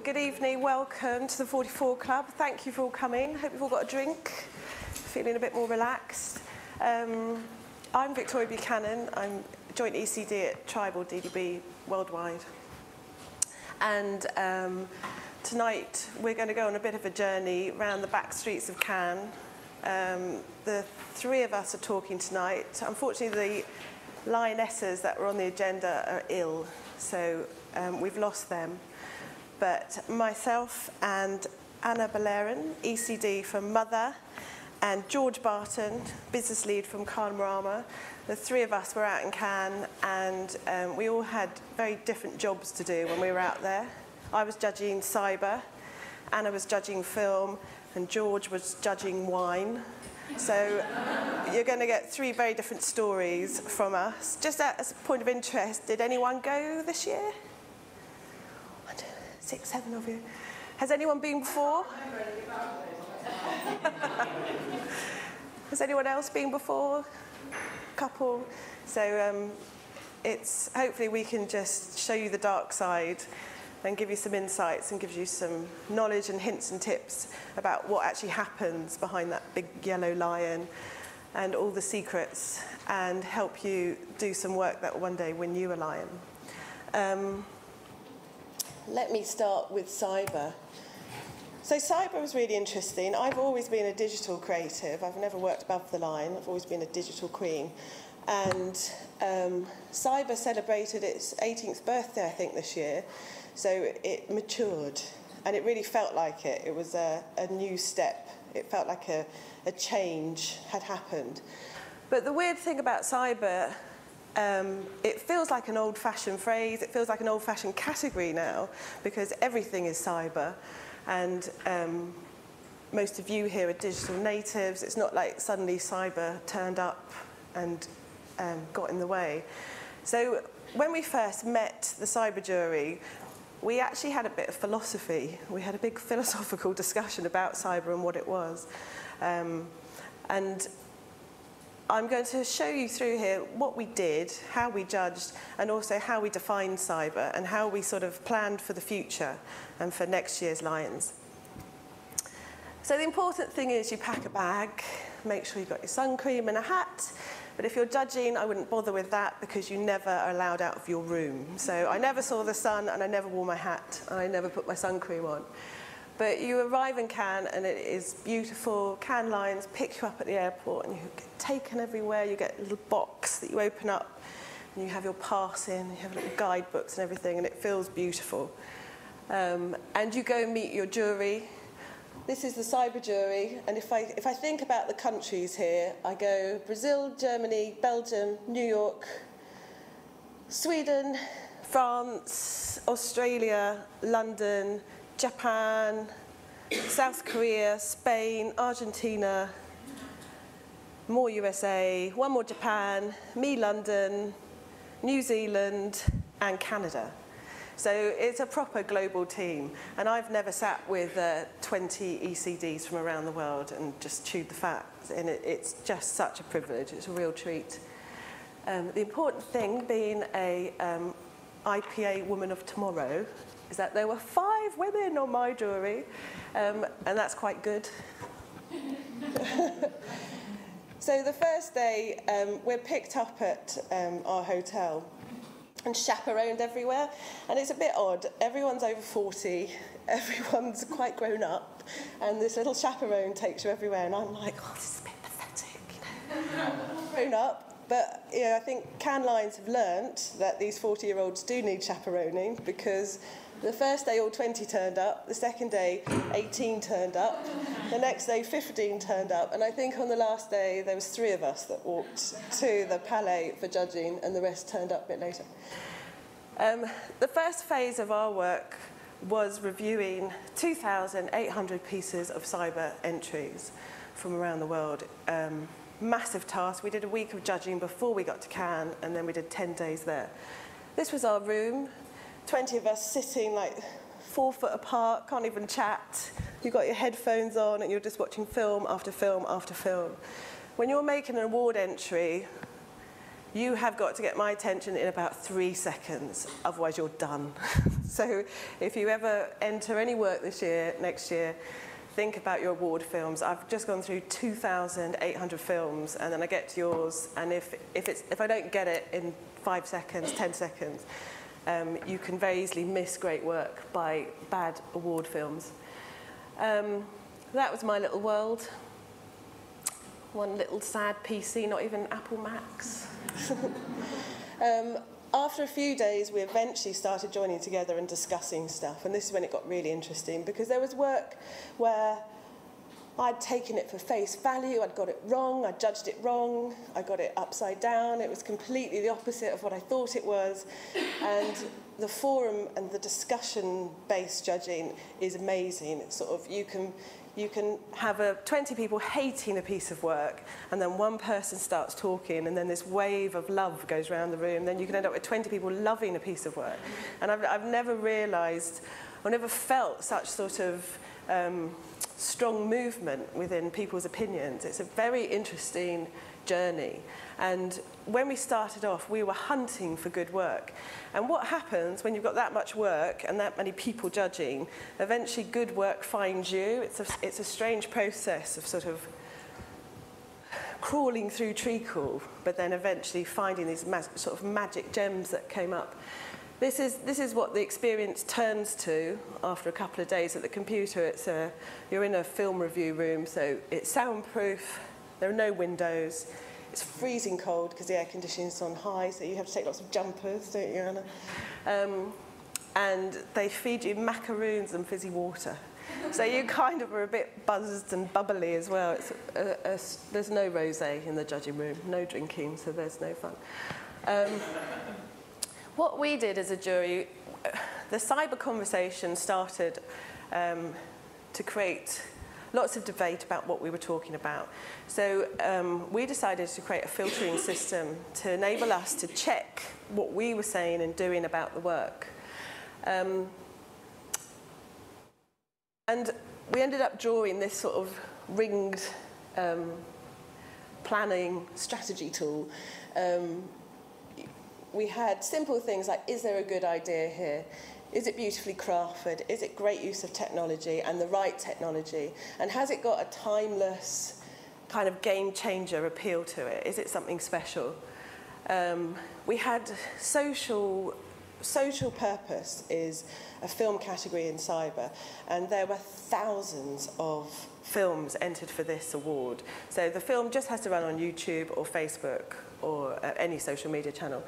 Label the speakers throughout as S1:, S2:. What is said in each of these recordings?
S1: good evening, welcome to the 44 Club. Thank you for all coming. Hope you've all got a drink, feeling a bit more relaxed. I'm Victoria Buchanan. I'm Joint ECD at Tribal DDB Worldwide. And tonight we're going to go on a bit of a journey around the back streets of Cannes. The three of us are talking tonight. Unfortunately, the Lionesses that were on the agenda are ill, so we've lost them. But myself and Anna Balarin, ECD from Mother, and George Barton, business lead from Karmarama, the three of us were out in Cannes, and we all had very different jobs to do when we were out there. I was judging cyber, Anna was judging film, and George was judging wine. So you're going to get three very different stories from us. Just as a point of interest, did anyone go this year? 1, 2, 6, 7 of you. Has anyone been before? Has anyone else been before? Couple. So it's hopefully we can just show you the dark side and give you some insights and give you some knowledge and hints and tips about what actually happens behind that big yellow lion and all the secrets, and help you do some work that will one day win you a lion. Let me start with cyber. So cyber was really interesting. I've always been a digital creative. I've never worked above the line. I've always been a digital queen. And cyber celebrated its 18th birthday, I think, this year. So it matured, and it really felt like it. It was a new step. It felt like a change had happened. But the weird thing about cyber, it feels like an old-fashioned phrase. It feels like an old-fashioned category now, because everything is cyber. And most of you here are digital natives. It's not like suddenly cyber turned up and got in the way. So when we first met the cyber jury, we actually had a bit of philosophy. We had a big philosophical discussion about cyber and what it was. And I'm going to show you through here what we did, how we judged, and also how we defined cyber and how we sort of planned for the future and for next year's Lions. So the important thing is you pack a bag, make sure you've got your sun cream and a hat. But if you're judging, I wouldn't bother with that, because you never are allowed out of your room. So I never saw the sun, and I never wore my hat, and I never put my sun cream on. But you arrive in Cannes, and it is beautiful. Cannes Lions pick you up at the airport, and you get taken everywhere. You get a little box that you open up, and you have your pass in, you have little guidebooks and everything, and it feels beautiful. And you go and meet your jury. This is the cyber jury, and if I think about the countries here, I go Brazil, Germany, Belgium, New York, Sweden, France, Australia, London, Japan, South Korea, Spain, Argentina, more USA, one more Japan, me London, New Zealand, and Canada. So it's a proper global team, and I've never sat with 20 ECDs from around the world and just chewed the fat, and it's just such a privilege. It's a real treat. The important thing, being a IPA Woman of Tomorrow, is that there were 5 women on my jury, and that's quite good. So the first day, we're picked up at our hotel and chaperoned everywhere, and it's a bit odd. Everyone's over 40, everyone's quite grown up, and this little chaperone takes you everywhere, and I'm like, oh, this is a bit pathetic, you know. Grown up, but you know, I think Cannes Lions have learnt that these 40-year-olds do need chaperoning, because the first day all 20 turned up, the second day 18 turned up, the next day 15 turned up, and I think on the last day there was 3 of us that walked to the Palais for judging, and the rest turned up a bit later. The first phase of our work was reviewing 2,800 pieces of cyber entries from around the world. Massive task. We did a week of judging before we got to Cannes, and then we did 10 days there. This was our room. 20 of us sitting like 4 foot apart, can't even chat. You've got your headphones on and you're just watching film after film after film. When you're making an award entry, you have got to get my attention in about 3 seconds, otherwise you're done. So if you ever enter any work next year, think about your award films. I've just gone through 2,800 films, and then I get to yours, and if I don't get it in 5 seconds, 10 seconds, you can very easily miss great work by bad award films. That was my little world. One little sad PC, not even Apple Macs. After a few days, we eventually started joining together and discussing stuff, and this is when it got really interesting, because there was work where I'd taken it for face value, I'd got it wrong, I judged it wrong, I got it upside down, it was completely the opposite of what I thought it was, and the forum and the discussion-based judging is amazing. It's sort of, you can have 20 people hating a piece of work, and then one person starts talking, and then this wave of love goes around the room. Then you can end up with 20 people loving a piece of work. And I've never realised, I've never felt such sort of strong movement within people's opinions. It's a very interesting journey. And when we started off, we were hunting for good work. And what happens when you've got that much work and that many people judging, eventually good work finds you. It's a strange process of sort of crawling through treacle, but then eventually finding these sort of magic gems that came up. This is what the experience turns to after a couple of days at the computer. You're in a film review room, so it's soundproof, there are no windows, it's freezing cold because the air conditioning's on high, so you have to take lots of jumpers, don't you, Anna? And they feed you macaroons and fizzy water. So you kind of are a bit buzzed and bubbly as well. There's no rosé in the judging room, no drinking, so there's no fun. What we did as a jury, the cyber conversation started to create lots of debate about what we were talking about. So we decided to create a filtering system to enable us to check what we were saying and doing about the work. And we ended up drawing this sort of ringed planning strategy tool. We had simple things like, is there a good idea here? Is it beautifully crafted? Is it great use of technology and the right technology? And has it got a timeless kind of game changer appeal to it? Is it something special? We had social purpose is a film category in cyber, and there were thousands of films entered for this award. So the film just has to run on YouTube or Facebook or any social media channel.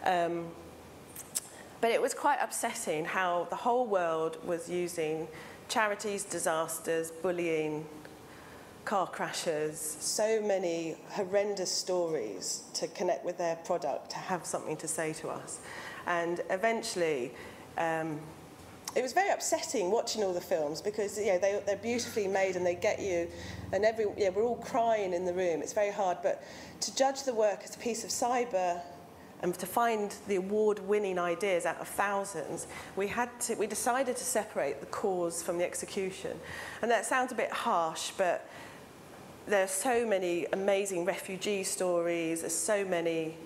S1: But it was quite upsetting how the whole world was using charities, disasters, bullying, car crashes, so many horrendous stories to connect with their product, to have something to say to us. And eventually, it was very upsetting watching all the films because they're beautifully made and they get you, and we're all crying in the room. It's very hard, but to judge the work as a piece of cyber and to find the award-winning ideas out of thousands, we decided to separate the cause from the execution. And that sounds a bit harsh, but there are so many amazing refugee stories, there's so many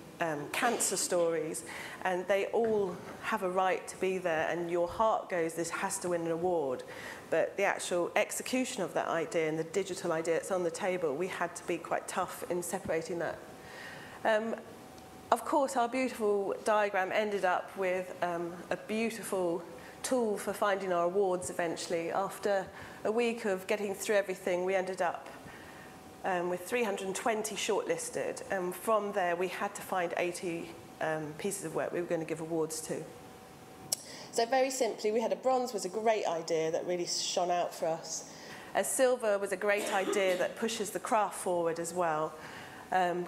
S1: cancer stories, and they all have a right to be there, and your heart goes, this has to win an award. But the actual execution of that idea and the digital idea that's on the table, we had to be quite tough in separating that. Of course, our beautiful diagram ended up with a beautiful tool for finding our awards eventually. After a week of getting through everything, we ended up with 320 shortlisted, and from there we had to find 80 pieces of work we were going to give awards to. So very simply, we had a bronze was a great idea that really shone out for us. A silver was a great idea that pushes the craft forward as well.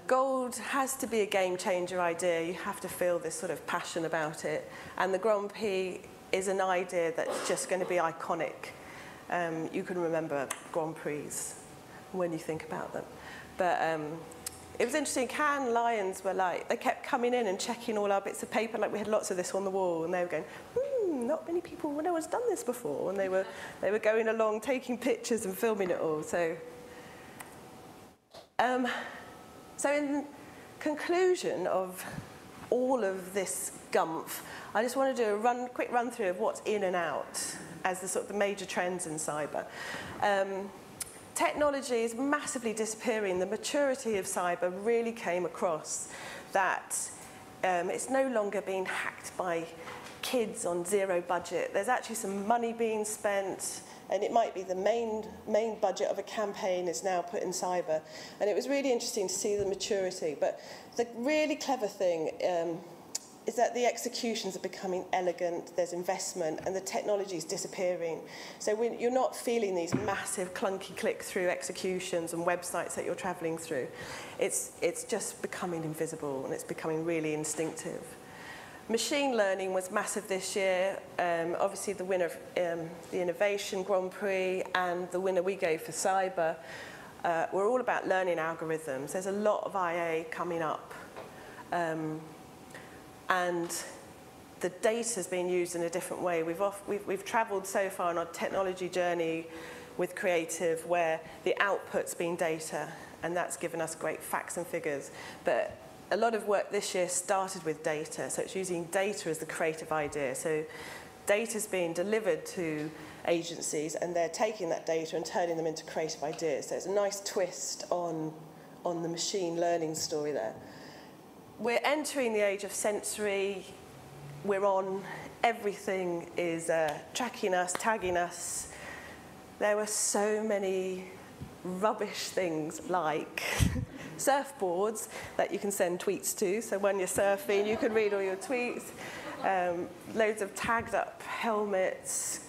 S1: Gold has to be a game changer idea. You have to feel this sort of passion about it. And the Grand Prix is an idea that's just going to be iconic. You can remember Grand Prix when you think about them. But it was interesting, Cannes Lions were like, they kept coming in and checking all our bits of paper, like we had lots of this on the wall, and they were going, not many people, no one's done this before. And they were going along, taking pictures and filming it all. So in conclusion of all of this gumph, I just want to do a quick run through of what's in and out as the sort of the major trends in cyber. Technology is massively disappearing. The maturity of cyber really came across that it's no longer being hacked by kids on zero budget. There's actually some money being spent, and it might be the main budget of a campaign is now put in cyber. And it was really interesting to see the maturity. But the really clever thing is that the executions are becoming elegant, there's investment, and the technology is disappearing. So when you're not feeling these massive clunky click-through executions and websites that you're traveling through. It's just becoming invisible, and it's becoming really instinctive. Machine learning was massive this year. Obviously, the winner of the Innovation Grand Prix and the winner we gave for cyber were all about learning algorithms. There's a lot of IA coming up. And the data's being used in a different way. We've travelled so far on our technology journey with creative where the output's been data, and that's given us great facts and figures. But a lot of work this year started with data, so it's using data as the creative idea. So data's being delivered to agencies, and they're taking that data and turning them into creative ideas. So it's a nice twist on the machine learning story there. We're entering the age of sensory. We're on. Everything is tracking us, tagging us. There were so many rubbish things like surfboards that you can send tweets to. So when you're surfing, you can read all your tweets. Loads of tagged up helmets,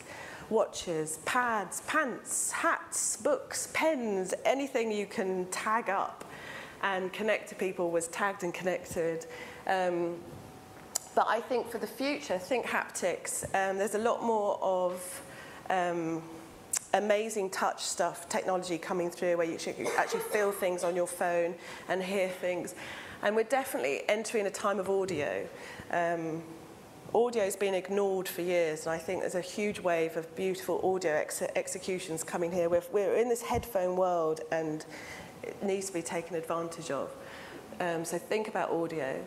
S1: watches, pads, pants, hats, books, pens, anything you can tag up and connect to people was tagged and connected. But I think for the future, think haptics. There's a lot more of amazing touch stuff, technology coming through where you actually feel things on your phone and hear things. And we're definitely entering a time of audio. Audio's been ignored for years, and I think there's a huge wave of beautiful audio executions coming here. We're in this headphone world, and it needs to be taken advantage of. So think about audio.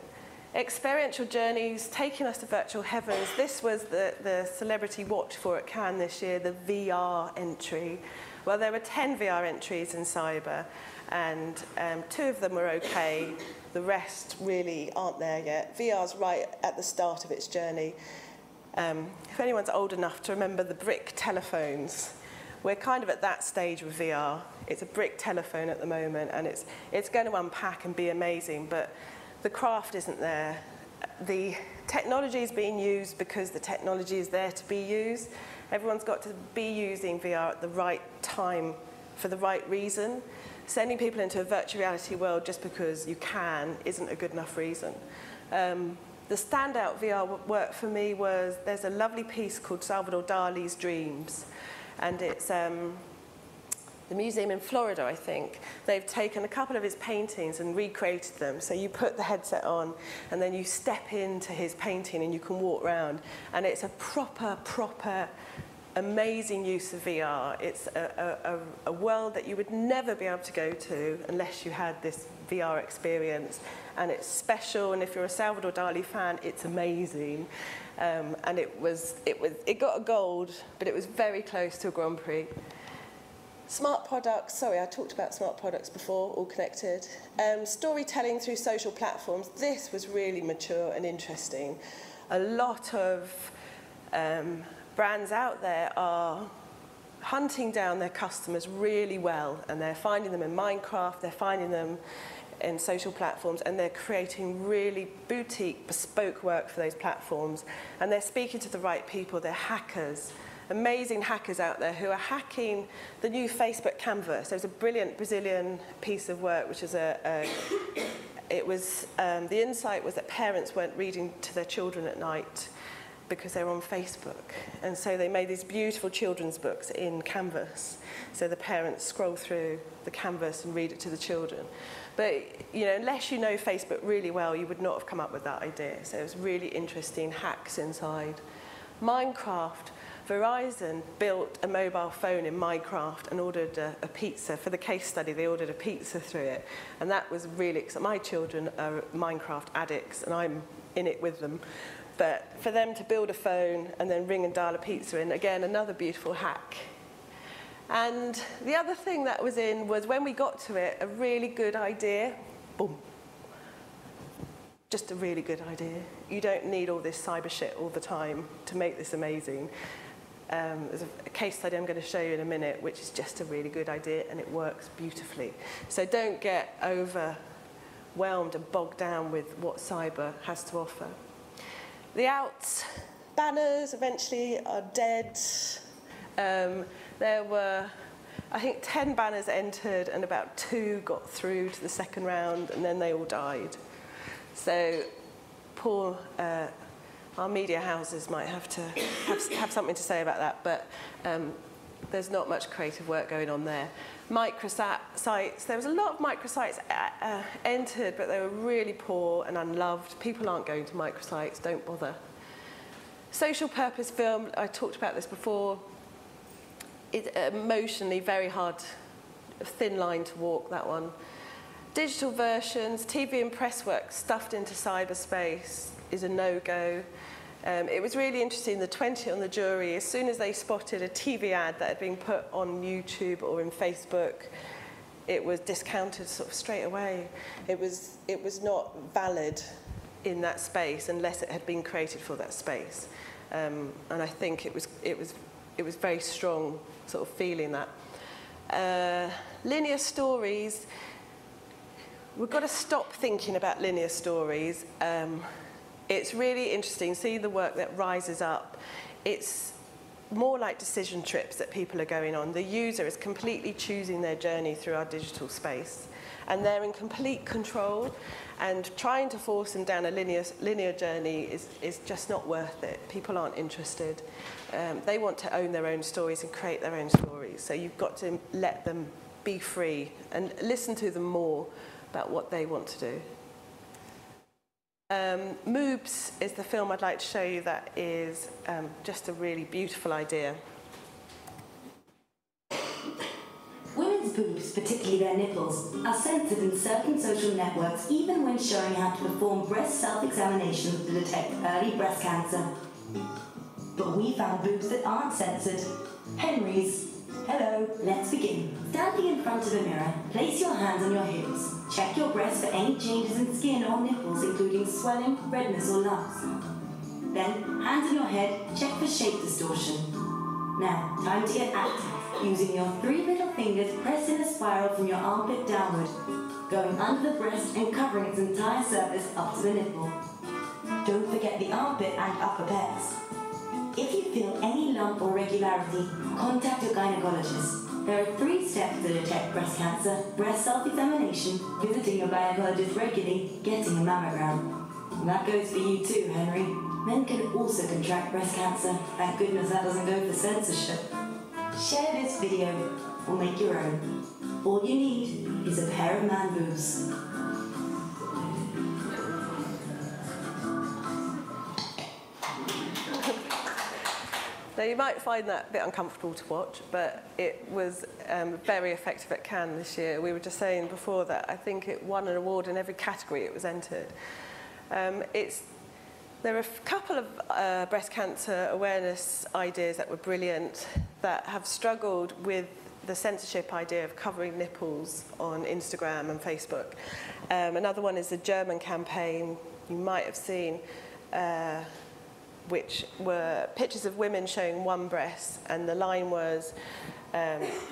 S1: Experiential journeys, taking us to virtual heavens. This was the celebrity watched for at Cannes this year, the VR entry. Well, there were 10 VR entries in cyber, and 2 of them were okay. The rest really aren't there yet. VR's right at the start of its journey. If anyone's old enough to remember the brick telephones, we're kind of at that stage with VR. It's a brick telephone at the moment, and it's going to unpack and be amazing, but the craft isn't there. The technology is being used because the technology is there to be used. Everyone's got to be using VR at the right time for the right reason. Sending people into a virtual reality world just because you can isn't a good enough reason. The standout VR work for me was, there's a lovely piece called Salvador Dali's Dreams, and it's the museum in Florida, I think. They've taken a couple of his paintings and recreated them. So you put the headset on, and then you step into his painting and you can walk around. And it's a proper, amazing use of VR. It's a world that you would never be able to go to unless you had this VR experience. And it's special, and if you're a Salvador Dali fan, it's amazing. And it got a gold, but it was very close to a Grand Prix. Smart products, sorry, I talked about smart products before, all connected. Storytelling through social platforms, this was really mature and interesting. A lot of brands out there are hunting down their customers really well, and they're finding them in Minecraft, they're finding them in social platforms, and they're creating really boutique, bespoke work for those platforms, and they're speaking to the right people. They're hackers. Amazing hackers out there who are hacking the new Facebook canvas. There's a brilliant Brazilian piece of work, which is the insight was that parents weren't reading to their children at night because they were on Facebook. And so they made these beautiful children's books in Canvas. So the parents scroll through the canvas and read it to the children. But unless you know Facebook really well, you would not have come up with that idea. So it was really interesting hacks inside. Minecraft. Verizon built a mobile phone in Minecraft and ordered a pizza. For the case study, they ordered a pizza through it. And that was really exciting. My children are Minecraft addicts, and I'm in it with them. But for them to build a phone and then ring and dial a pizza in, again, another beautiful hack. And the other thing that was in was when we got to it, a really good idea, boom. Just a really good idea. You don't need all this cyber shit all the time to make this amazing. There's a case study I'm going to show you in a minute, which is just a really good idea, and it works beautifully. So don't get overwhelmed and bogged down with what cyber has to offer. The outs banners eventually are dead. There were, I think, 10 banners entered, and about 2 got through to the second round, and then they all died. So poor, our media houses might have to have something to say about that, but there's not much creative work going on there. Microsites, there was a lot of microsites entered, but they were really poor and unloved. People aren't going to microsites, don't bother. Social purpose film, I talked about this before. It's emotionally very hard, a thin line to walk, that one. Digital versions, TV and press work stuffed into cyberspace is a no-go. It was really interesting, the 20 on the jury, as soon as they spotted a TV ad that had been put on YouTube or in Facebook, it was discounted sort of straight away. It was not valid in that space unless it had been created for that space. And I think it was very strong sort of feeling that. Linear stories, we've got to stop thinking about linear stories. It's really interesting, see the work that rises up. It's more like decision trips that people are going on. The user is completely choosing their journey through our digital space, and they're in complete control, and trying to force them down a linear journey is just not worth it. People aren't interested. They want to own their own stories and create their own stories, so you've got to let them be free and listen to them more about what they want to do. Moobs is the film I'd like to show you that is just a really beautiful idea.
S2: Women's boobs, particularly their nipples, are censored in certain social networks even when showing how to perform breast self-examinations to detect early breast cancer. But we found boobs that aren't censored. Henry's. Hello, let's begin. Standing in front of a mirror, place your hands on your hips. Check your breasts for any changes in skin or nipples, including swelling, redness or lumps. Then, hands on your head, check for shape distortion. Now, time to get active. Using your 3 little fingers, press in a spiral from your armpit downward, going under the breast and covering its entire surface up to the nipple. Don't forget the armpit and upper pecs. If you feel any lump or irregularity, contact your gynecologist. There are 3 steps to detect breast cancer: breast self-examination, visiting your gynecologist regularly, getting a mammogram. And that goes for you too, Henry. Men can also contract breast cancer. Thank goodness that doesn't go for censorship. Share this video or make your own. All you need is a pair of man boobs.
S1: Now, you might find that a bit uncomfortable to watch, but it was very effective at Cannes this year. We were just saying before that I think it won an award in every category it was entered. There are a couple of breast cancer awareness ideas that were brilliant that have struggled with the censorship idea of covering nipples on Instagram and Facebook. Another one is the German campaign you might have seen, which were pictures of women showing one breast, and the line was,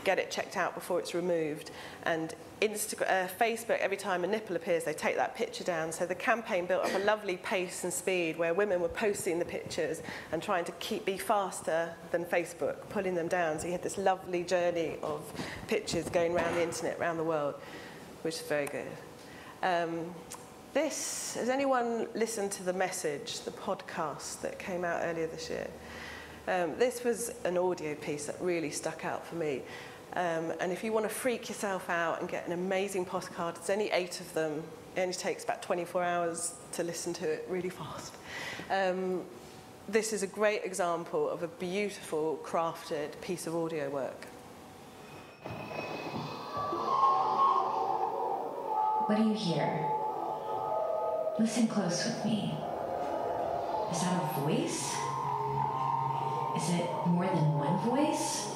S1: get it checked out before it's removed. And Facebook, every time a nipple appears, they take that picture down. So the campaign built up a lovely pace and speed where women were posting the pictures and trying to be faster than Facebook, pulling them down. So you had this lovely journey of pictures going around the internet, around the world, which is very good. Has anyone listened to The Message, the podcast that came out earlier this year? This was an audio piece that really stuck out for me. And if you want to freak yourself out and get an amazing postcard, there's only 8 of them. It only takes about 24 hours to listen to it really fast. this is a great example of a beautiful, crafted piece of audio work.
S3: What do you hear? Listen close with me. Is that a voice? Is it more than one voice?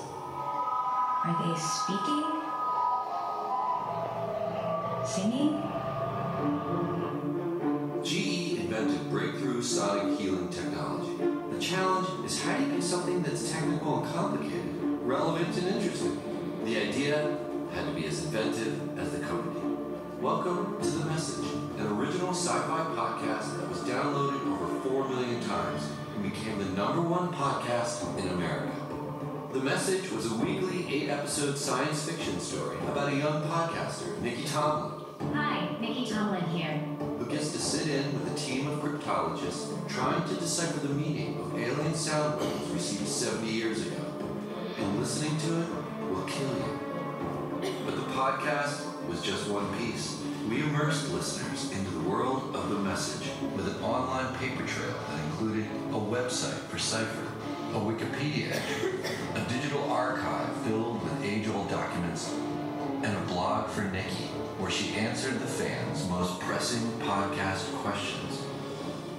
S3: Are they speaking? Singing?
S4: GE invented breakthrough sonic healing technology. The challenge is how do you make something that's technical and complicated, relevant and interesting? The idea had to be as inventive as the company. Welcome to The Message, an original sci-fi podcast that was downloaded over 4 million times and became the #1 podcast in America. The Message was a weekly 8-episode science fiction story about a young podcaster, Nikki Tomlin.
S3: Hi, Nikki Tomlin here.
S4: Who gets to sit in with a team of cryptologists trying to decipher the meaning of alien sound waves received 70 years ago. And listening to it will kill you. But the podcast was just one piece. We immersed listeners into the world of The Message with an online paper trail that included a website for Cypher, a Wikipedia entry, a digital archive filled with age-old documents, and a blog for Nikki, where she answered the fans' most pressing podcast questions.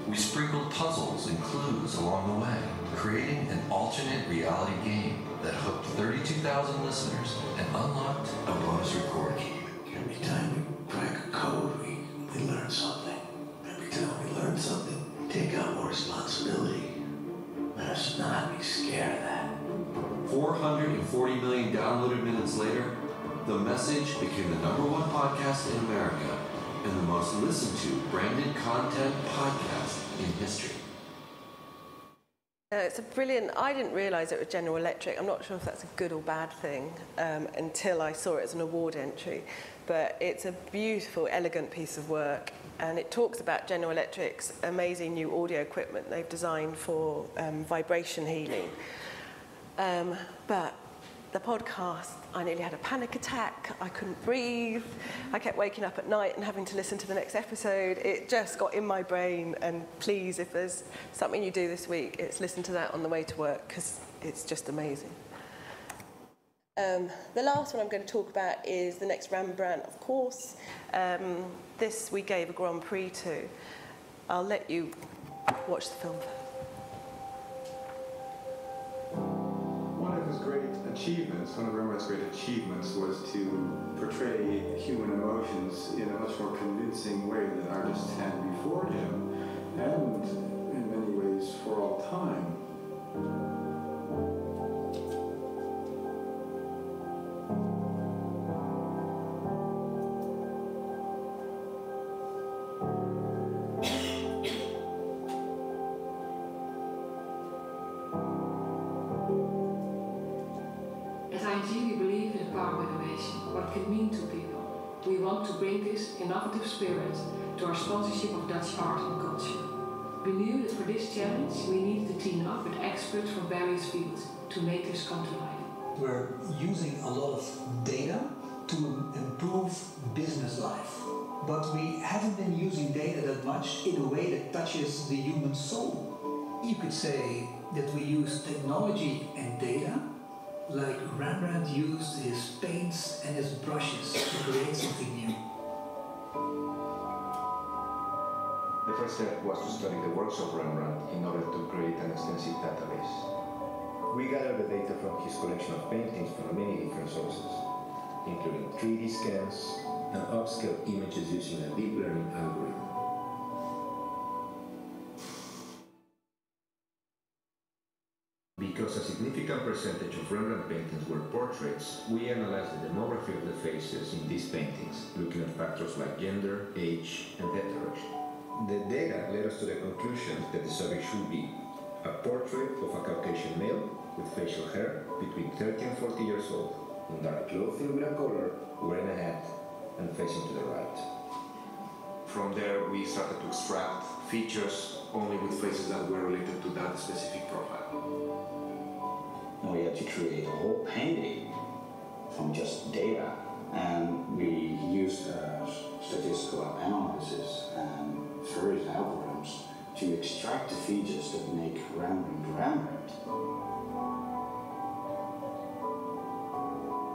S4: We sprinkled puzzles and clues along the way, creating an alternate reality game that hooked 32,000 listeners and unlocked a bonus recording.
S5: Every time we crack a code, we learn something. Every time we learn something, we take on more responsibility. Let us not be scared of that.
S4: 440 million downloaded minutes later, The Message became the #1 podcast in America and the most listened to branded content podcast in history.
S1: It's a brilliant, I didn't realise it was General Electric. I'm not sure if that's a good or bad thing until I saw it as an award entry. But it's a beautiful, elegant piece of work. And it talks about General Electric's amazing new audio equipment they've designed for vibration healing. But the podcast, I nearly had a panic attack. I couldn't breathe. I kept waking up at night and having to listen to the next episode. It just got in my brain. And please, if there's something you do this week, it's listen to that on the way to work, because it's just amazing. The last one I'm going to talk about is the next Rembrandt, of course. This we gave a Grand Prix to. I'll let you watch the film first.
S6: One of Rembrandt's great achievements was to portray human emotions in a much more convincing way than artists had before him, and in many ways for all time.
S7: What it can mean to people. We want to bring this innovative spirit to our sponsorship of Dutch art and culture. We knew that for this challenge we needed to team up with experts from various fields to make this come to life.
S8: We're using a lot of data to improve business life, but we haven't been using data that much in a way that touches the human soul. You could say that we use technology and data like Rembrandt used his paints and his brushes to create something new.
S9: The first step was to study the works of Rembrandt in order to create an extensive database. We gathered the data from his collection of paintings from many different sources, including 3D scans and upscale images using a deep learning algorithm. Because a significant percentage of Rembrandt paintings were portraits, we analyzed the demography of the faces in these paintings, looking at factors like gender, age, and death direction. The data led us to the conclusion that the subject should be a portrait of a Caucasian male with facial hair between 30 and 40 years old, in dark clothing with a collar, wearing a hat, and facing to the right. From there, we started to extract features only with faces that were related to that specific profile.
S10: We had to create a whole painting from just data, and we used statistical analysis and various algorithms to extract the features that make Rembrandt.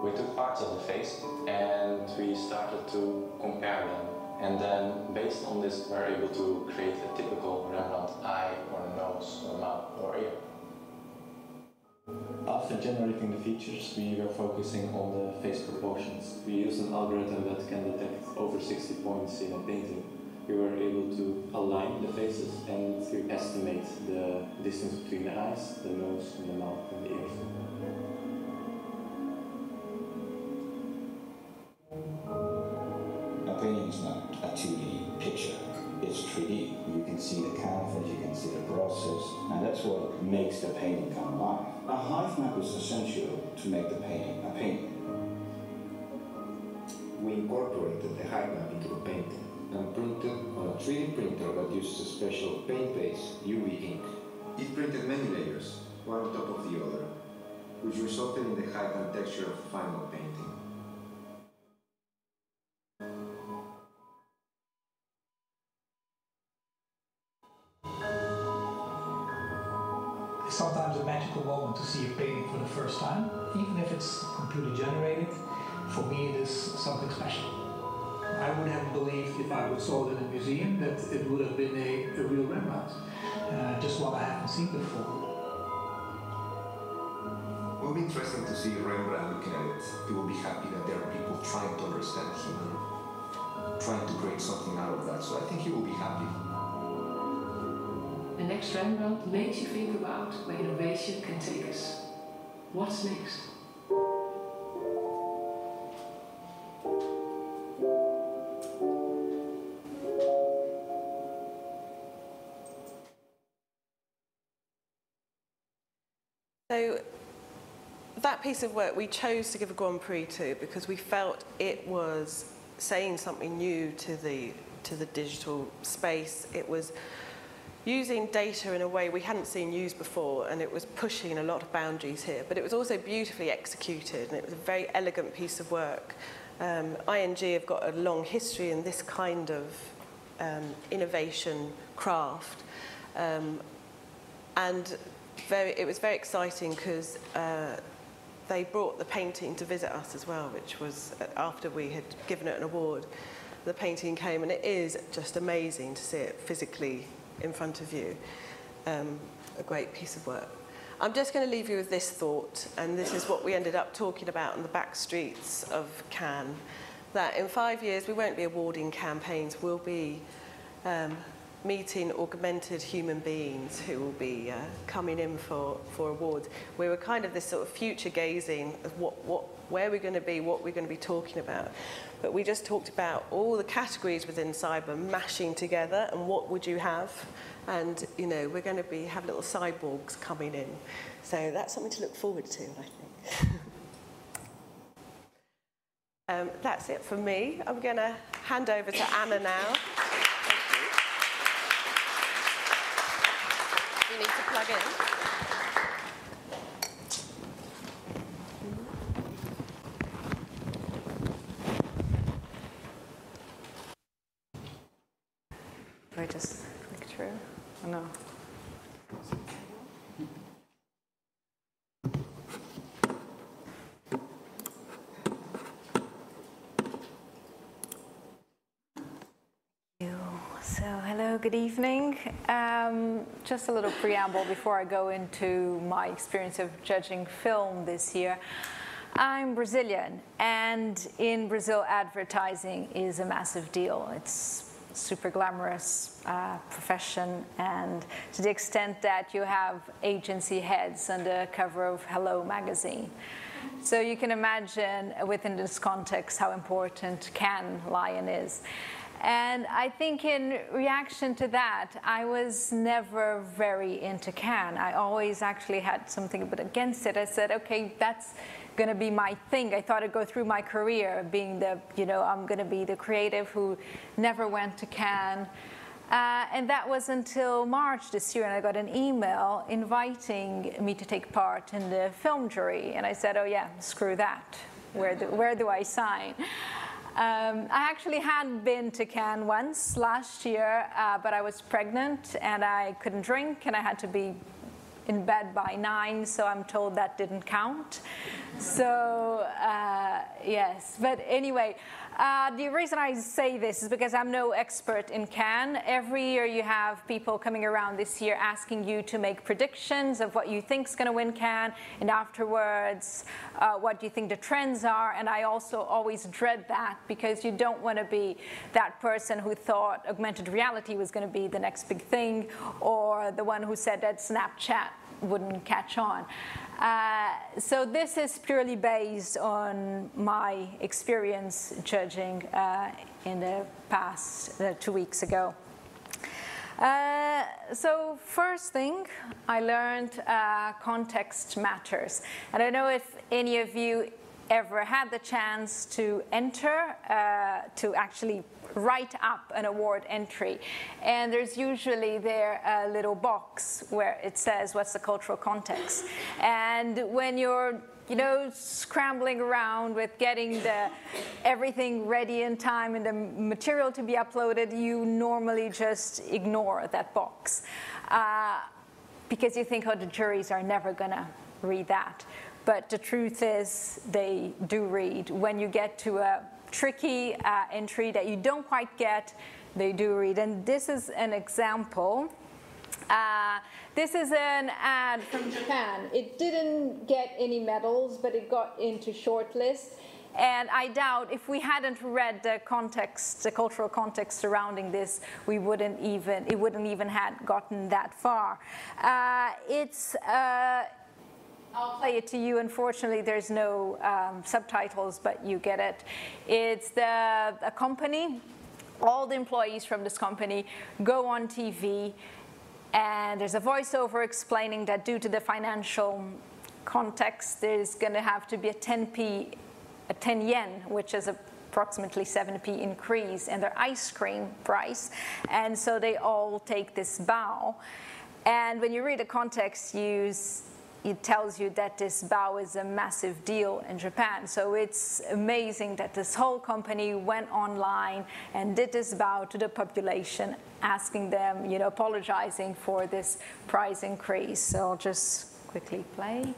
S11: We took parts of the face and we started to compare them. And then, based on this, we're able to create a typical Rembrandt eye or nose or mouth or ear. After generating the features, we were focusing on the face proportions. We used an algorithm that can detect over 60 points in a painting. We were able to align the faces and to estimate the distance between the eyes, the nose, and the mouth and the ears.
S10: A painting is not a 2D picture, it's 3D. You can see the canvas, you can see the process, and that's what makes the painting come alive. A hive map is essential to make the painting a painting.
S9: We incorporated the hive map into the painting and printed on a 3D printer that uses a special paint-based UV ink.
S12: It printed many layers, one on top of the other, which resulted in the height and texture of the final painting.
S8: It's sometimes a magical moment to see a painting for the first time, even if it's computer generated. For me, it is something special. I would have believed if I saw it in a museum that it would have been a real Rembrandt, just one I haven't seen before.
S12: It will be interesting to see Rembrandt looking at it. He will be happy that there are people trying to understand him and trying to create something out of that. So I think he will be happy.
S7: The next Rembrandt makes you think about where innovation can take us. What's next?
S1: So that piece of work we chose to give a Grand Prix to because we felt it was saying something new to the digital space. It was using data in a way we hadn't seen used before, and it was pushing a lot of boundaries here. But it was also beautifully executed, and it was a very elegant piece of work. ING have got a long history in this kind of innovation craft, and it was very exciting because they brought the painting to visit us as well, which was after we had given it an award. The painting came, and it is just amazing to see it physically in front of you. A great piece of work. I'm just going to leave you with this thought, and this is what we ended up talking about on the back streets of Cannes, that in 5 years we won't be awarding campaigns, we'll be meeting augmented human beings who will be coming in for awards. We were kind of this sort of future gazing of where we're going to be, what we're going to be talking about. But we just talked about all the categories within cyber mashing together and what would you have. And, you know, we're going to have little cyborgs coming in. So that's something to look forward to, I think. That's it for me. I'm going to hand over to Anna now. You need to plug in.
S13: I just click through? Oh, no. So, hello, good evening. Just a little preamble before I go into my experience of judging film this year. I'm Brazilian, and in Brazil, advertising is a massive deal. It's super glamorous profession, and to the extent that you have agency heads on the cover of Hello magazine. So you can imagine within this context how important Cannes Lion is. And I think in reaction to that, I was never very into Cannes. I always actually had something a bit against it. I said, okay, that's going to be my thing. I thought I'd go through my career being the, you know, I'm going to be the creative who never went to Cannes. And that was until March this year, and I got an email inviting me to take part in the film jury. And I said, oh yeah, screw that. Where do I sign? I actually had been to Cannes once last year, but I was pregnant and I couldn't drink and I had to be in bed by 9, so I'm told that didn't count. So yes, but anyway, the reason I say this is because I'm no expert in Cannes. Every year you have people coming around this year asking you to make predictions of what you think is going to win Cannes, and afterwards what do you think the trends are. And I also always dread that, because you don't want to be that person who thought augmented reality was going to be the next big thing, or the one who said that Snapchat wouldn't catch on. So this is purely based on my experience judging in the past 2 weeks ago. So first thing I learned, context matters. And I don't know if any of you ever had the chance to enter, to actually write up an award entry. And there's usually there a little box where it says what's the cultural context. And when you're scrambling around with getting everything ready in time and the material to be uploaded, you normally just ignore that box. Because you think, oh, the juries are never gonna read that. But the truth is, they do read. When you get to a tricky entry that you don't quite get, they do read. And this is an example. This is an ad from Japan. It didn't get any medals, but it got into shortlist. And I doubt if we hadn't read the context, the cultural context surrounding this, it wouldn't even have gotten that far. I'll play it to you. Unfortunately, there's no subtitles, but you get it. It's a company. All the employees from this company go on TV, and there's a voiceover explaining that due to the financial context, there's going to have to be a 10 yen, which is approximately 7p increase in their ice cream price. And so they all take this bow. And when you read the context, it tells you that this bow is a massive deal in Japan. So it's amazing that this whole company went online and did this bow to the population, asking them, apologizing for this price increase. So I'll just quickly play.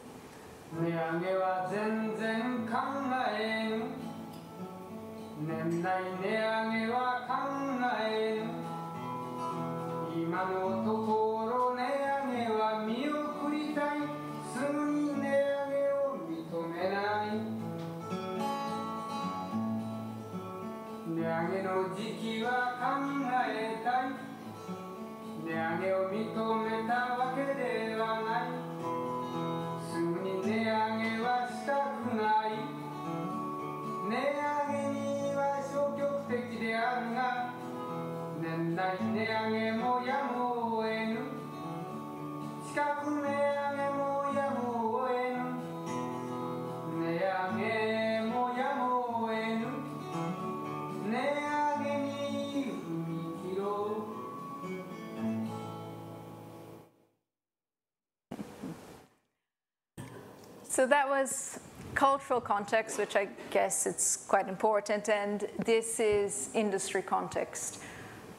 S13: So that was cultural context, which I guess it's quite important, and this is industry context.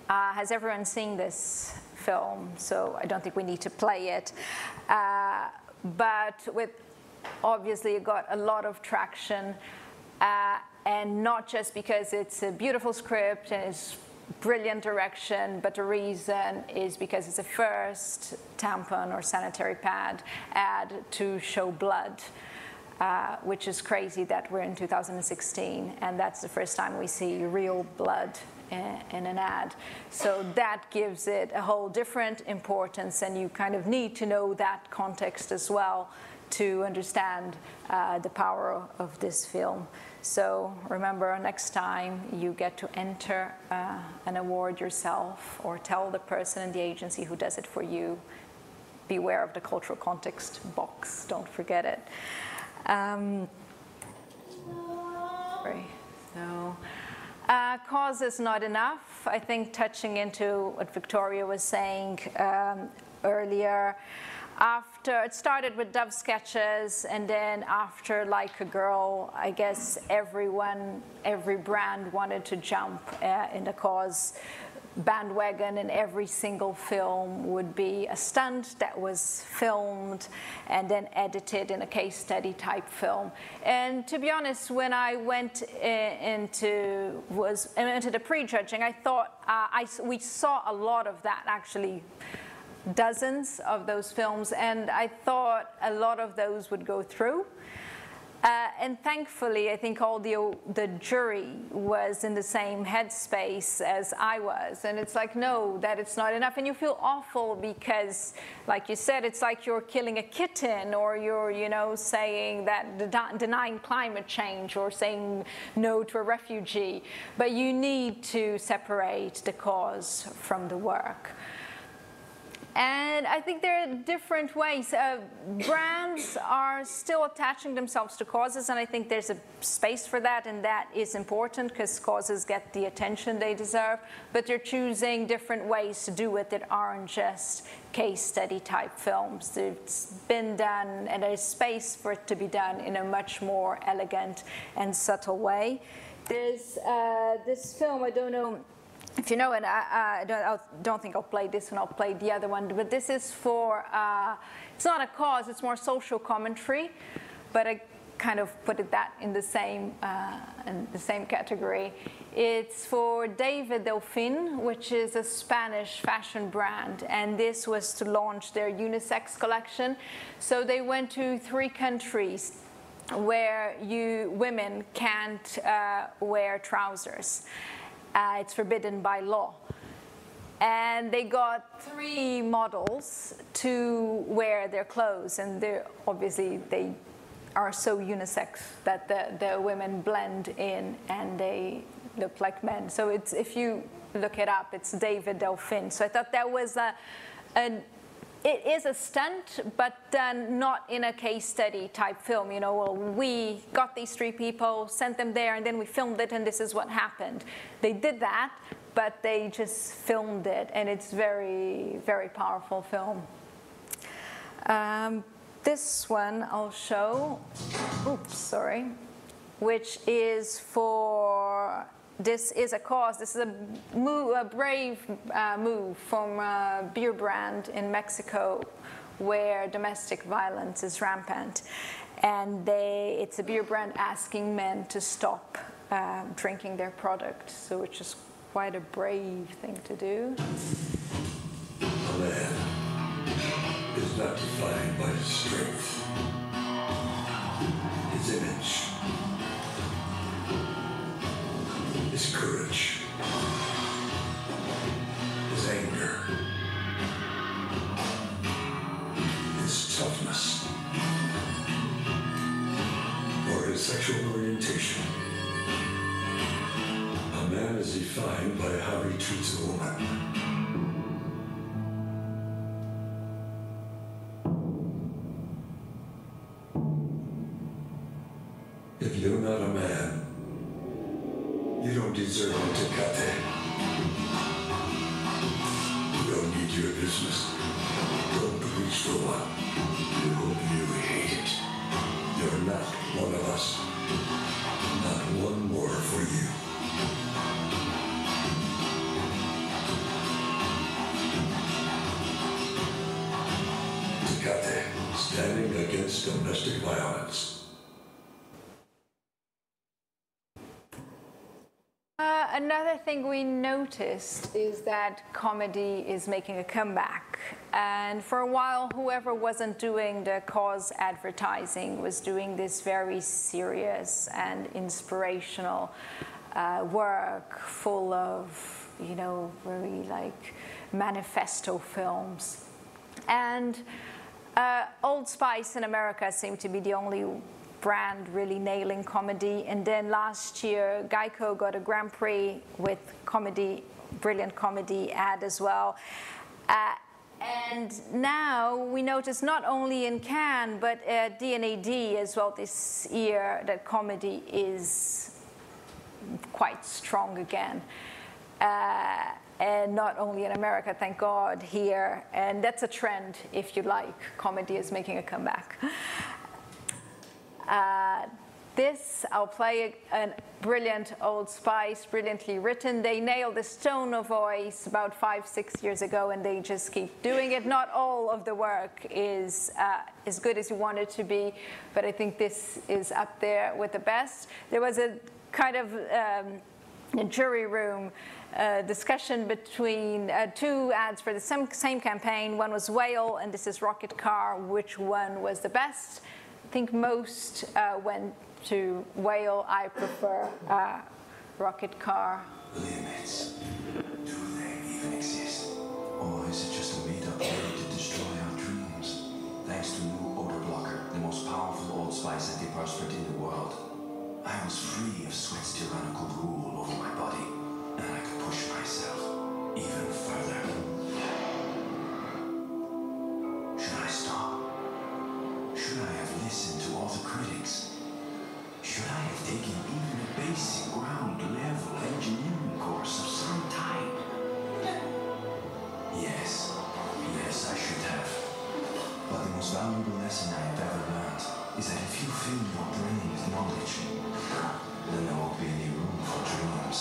S13: Has everyone seen this film? So I don't think we need to play it. But obviously it got a lot of traction, and not just because it's a beautiful script and it's brilliant direction, but the reason is because it's the first tampon or sanitary pad ad to show blood, which is crazy that we're in 2016 and that's the first time we see real blood in an ad. So that gives it a whole different importance, and you kind of need to know that context as well to understand the power of this film. So remember, next time you get to enter an award yourself, or tell the person in the agency who does it for you, beware of the cultural context box. Don't forget it. Cause is not enough. I think touching into what Victoria was saying earlier, after after, it started with Dove sketches, and then after Like a Girl, I guess every brand wanted to jump in the cause bandwagon, and every single film would be a stunt that was filmed and then edited in a case study type film. And to be honest, when I went into the pre-judging, I thought we saw a lot of that, actually dozens of those films, and I thought a lot of those would go through. And thankfully, I think all the jury was in the same headspace as I was. And it's like, no, that it's not enough. And you feel awful because, like you said, it's like you're killing a kitten, or you're, you know, saying that denying climate change, or saying no to a refugee. But you need to separate the cause from the work. And I think there are different ways. Brands are still attaching themselves to causes, and I think there's a space for that, and that is important because causes get the attention they deserve. But they're choosing different ways to do it that aren't just case study type films. It's been done, and there's space for it to be done in a much more elegant and subtle way. There's this film, I don't know if you know it, I don't think I'll play this one, I'll play the other one. But this is for, it's not a cause, it's more social commentary. But I kind of put that in the same category. It's for David Delfin, which is a Spanish fashion brand. And this was to launch their unisex collection. So they went to 3 countries where women can't wear trousers. It's forbidden by law. And they got 3 models to wear their clothes, and obviously they are so unisex that the women blend in and they look like men. So it's, if you look it up, it's David Delfin. So I thought that was it is a stunt, but then not in a case study type film. You know, well, we got these 3 people, sent them there, and then we filmed it, and this is what happened. They did that, but they just filmed it, and it's very, very powerful film. This one I'll show, oops, sorry, which is for, this is a cause, this is a brave move from a beer brand in Mexico where domestic violence is rampant. And it's a beer brand asking men to stop drinking their product. So it's just quite a brave thing to do.
S5: A man is not defined by his strength, his image, his courage, his anger, his toughness, or his sexual orientation. A man is defined by how he treats a woman. If you're not a man, you don't deserve it, Tecate. You don't need your business. Don't reach for one. You hate it. You're not one of us. Not one more for you. Tecate, standing against domestic violence.
S13: Another thing we noticed is that comedy is making a comeback. And for a while, whoever wasn't doing the cause advertising was doing this very serious and inspirational work full of, you know, very like manifesto films. And Old Spice in America seemed to be the only brand really nailing comedy. And then last year, Geico got a Grand Prix with comedy, brilliant comedy ad as well. And now we notice not only in Cannes, but at D&AD as well this year, that comedy is quite strong again. and not only in America, thank God, here. And that's a trend, if you like. Comedy is making a comeback. This, I'll play a brilliant Old Spice, brilliantly written. They nailed this tone of voice about 5-6 years ago, and they just keep doing it. Not all of the work is as good as you want it to be, but I think this is up there with the best. There was a kind of a jury room discussion between two ads for the same campaign. One was Whale, and this is Rocket Car. Which one was the best? I think most went to Whale. I prefer Rocket Car.
S5: Limits. Do they even exist? Or is it just a made-up way to destroy our dreams? Thanks to new odor blocker, the most powerful Old Spice antiperspirant in the world, I was free of Sweat's tyrannical rule over my body, and I could push myself even further. Should I stop? Should I have listened to all the critics? Should I have taken even a basic ground-level engineering course of some type? Yes, I should have. But the most valuable lesson I have ever learned is that if you fill your brain with knowledge, then there won't be any room for dreams.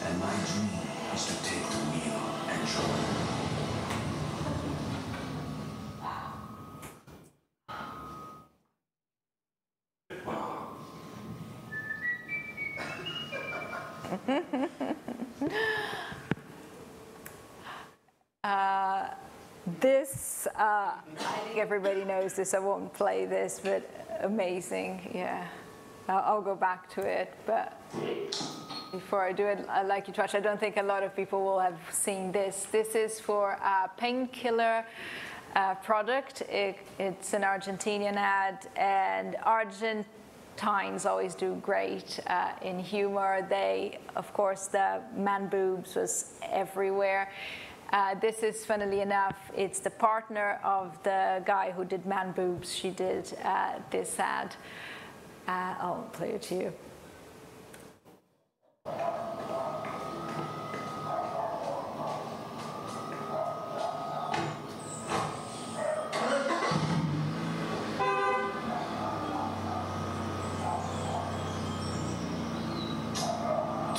S5: And my dream is to take the wheel and join.
S13: This, I think everybody knows this, I won't play this, but amazing, yeah. I'll go back to it, but before I do it, I'd like you to watch. I don't think a lot of people will have seen this. This is for a Painkiller product. It's an Argentinian ad, and Argentines always do great in humor. They, of course, the man boobs was everywhere. This is, funnily enough, it's the partner of the guy who did Man Boobs. She did this ad. I'll play it to you.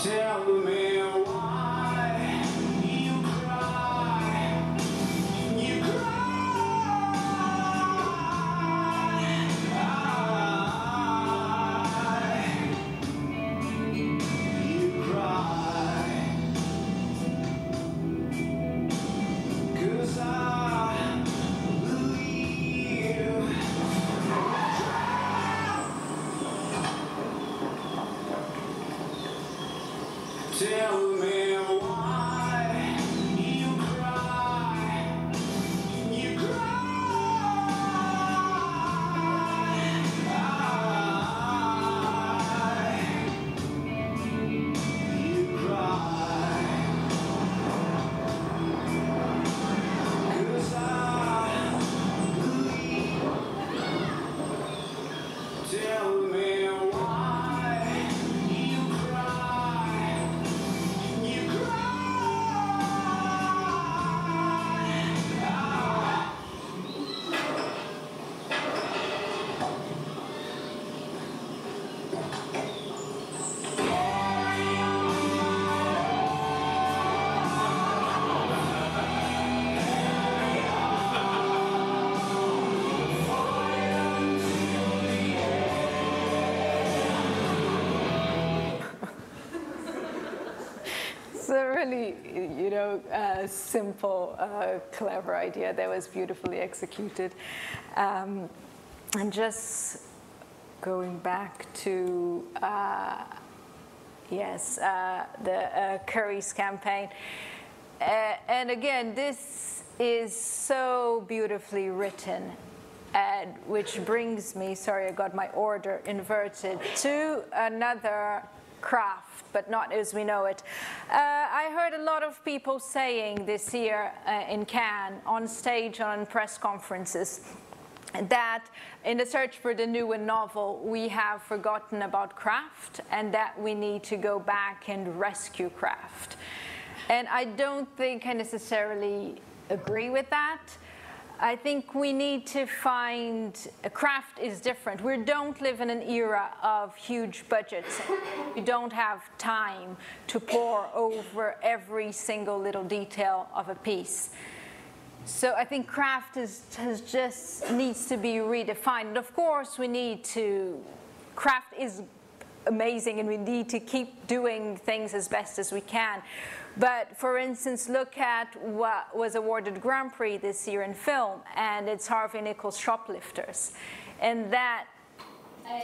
S5: Tell me why you cry. You cry. You cry. 'Cause I believe. Tell me why you cry. You cry. You cry. 'Cause I believe. Tell me why you cry. You cry.
S13: It's a really, simple, clever idea that was beautifully executed. And just going back to, the Curry's campaign. And again, this is so beautifully written, which brings me, sorry, I got my order inverted, to another craft, but not as we know it. I heard a lot of people saying this year in Cannes, on stage, on press conferences, that in the search for the new and novel, we have forgotten about craft, and that we need to go back and rescue craft. And I don't think I necessarily agree with that. I think we need to find, craft is different. We don't live in an era of huge budgets. We don't have time to pore over every single little detail of a piece. So I think craft just needs to be redefined. And of course, craft is amazing and we need to keep doing things as best as we can. But for instance, look at what was awarded Grand Prix this year in film, and it's Harvey Nichols' Shoplifters. And that,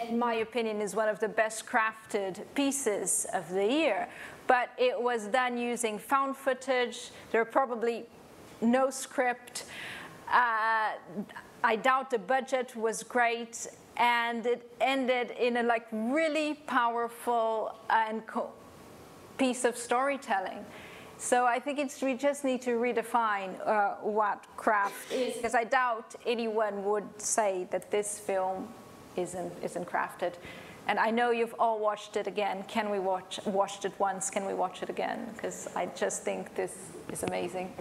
S13: in my opinion, is one of the best crafted pieces of the year. But it was done using found footage. There are probably no script. I doubt the budget was great, and it ended in a really powerful and piece of storytelling. So I think we just need to redefine what craft is, because I doubt anyone would say that this film isn't crafted. And I know you've all watched it again. Can we watched it once? Can we watch it again? Because I just think this is amazing.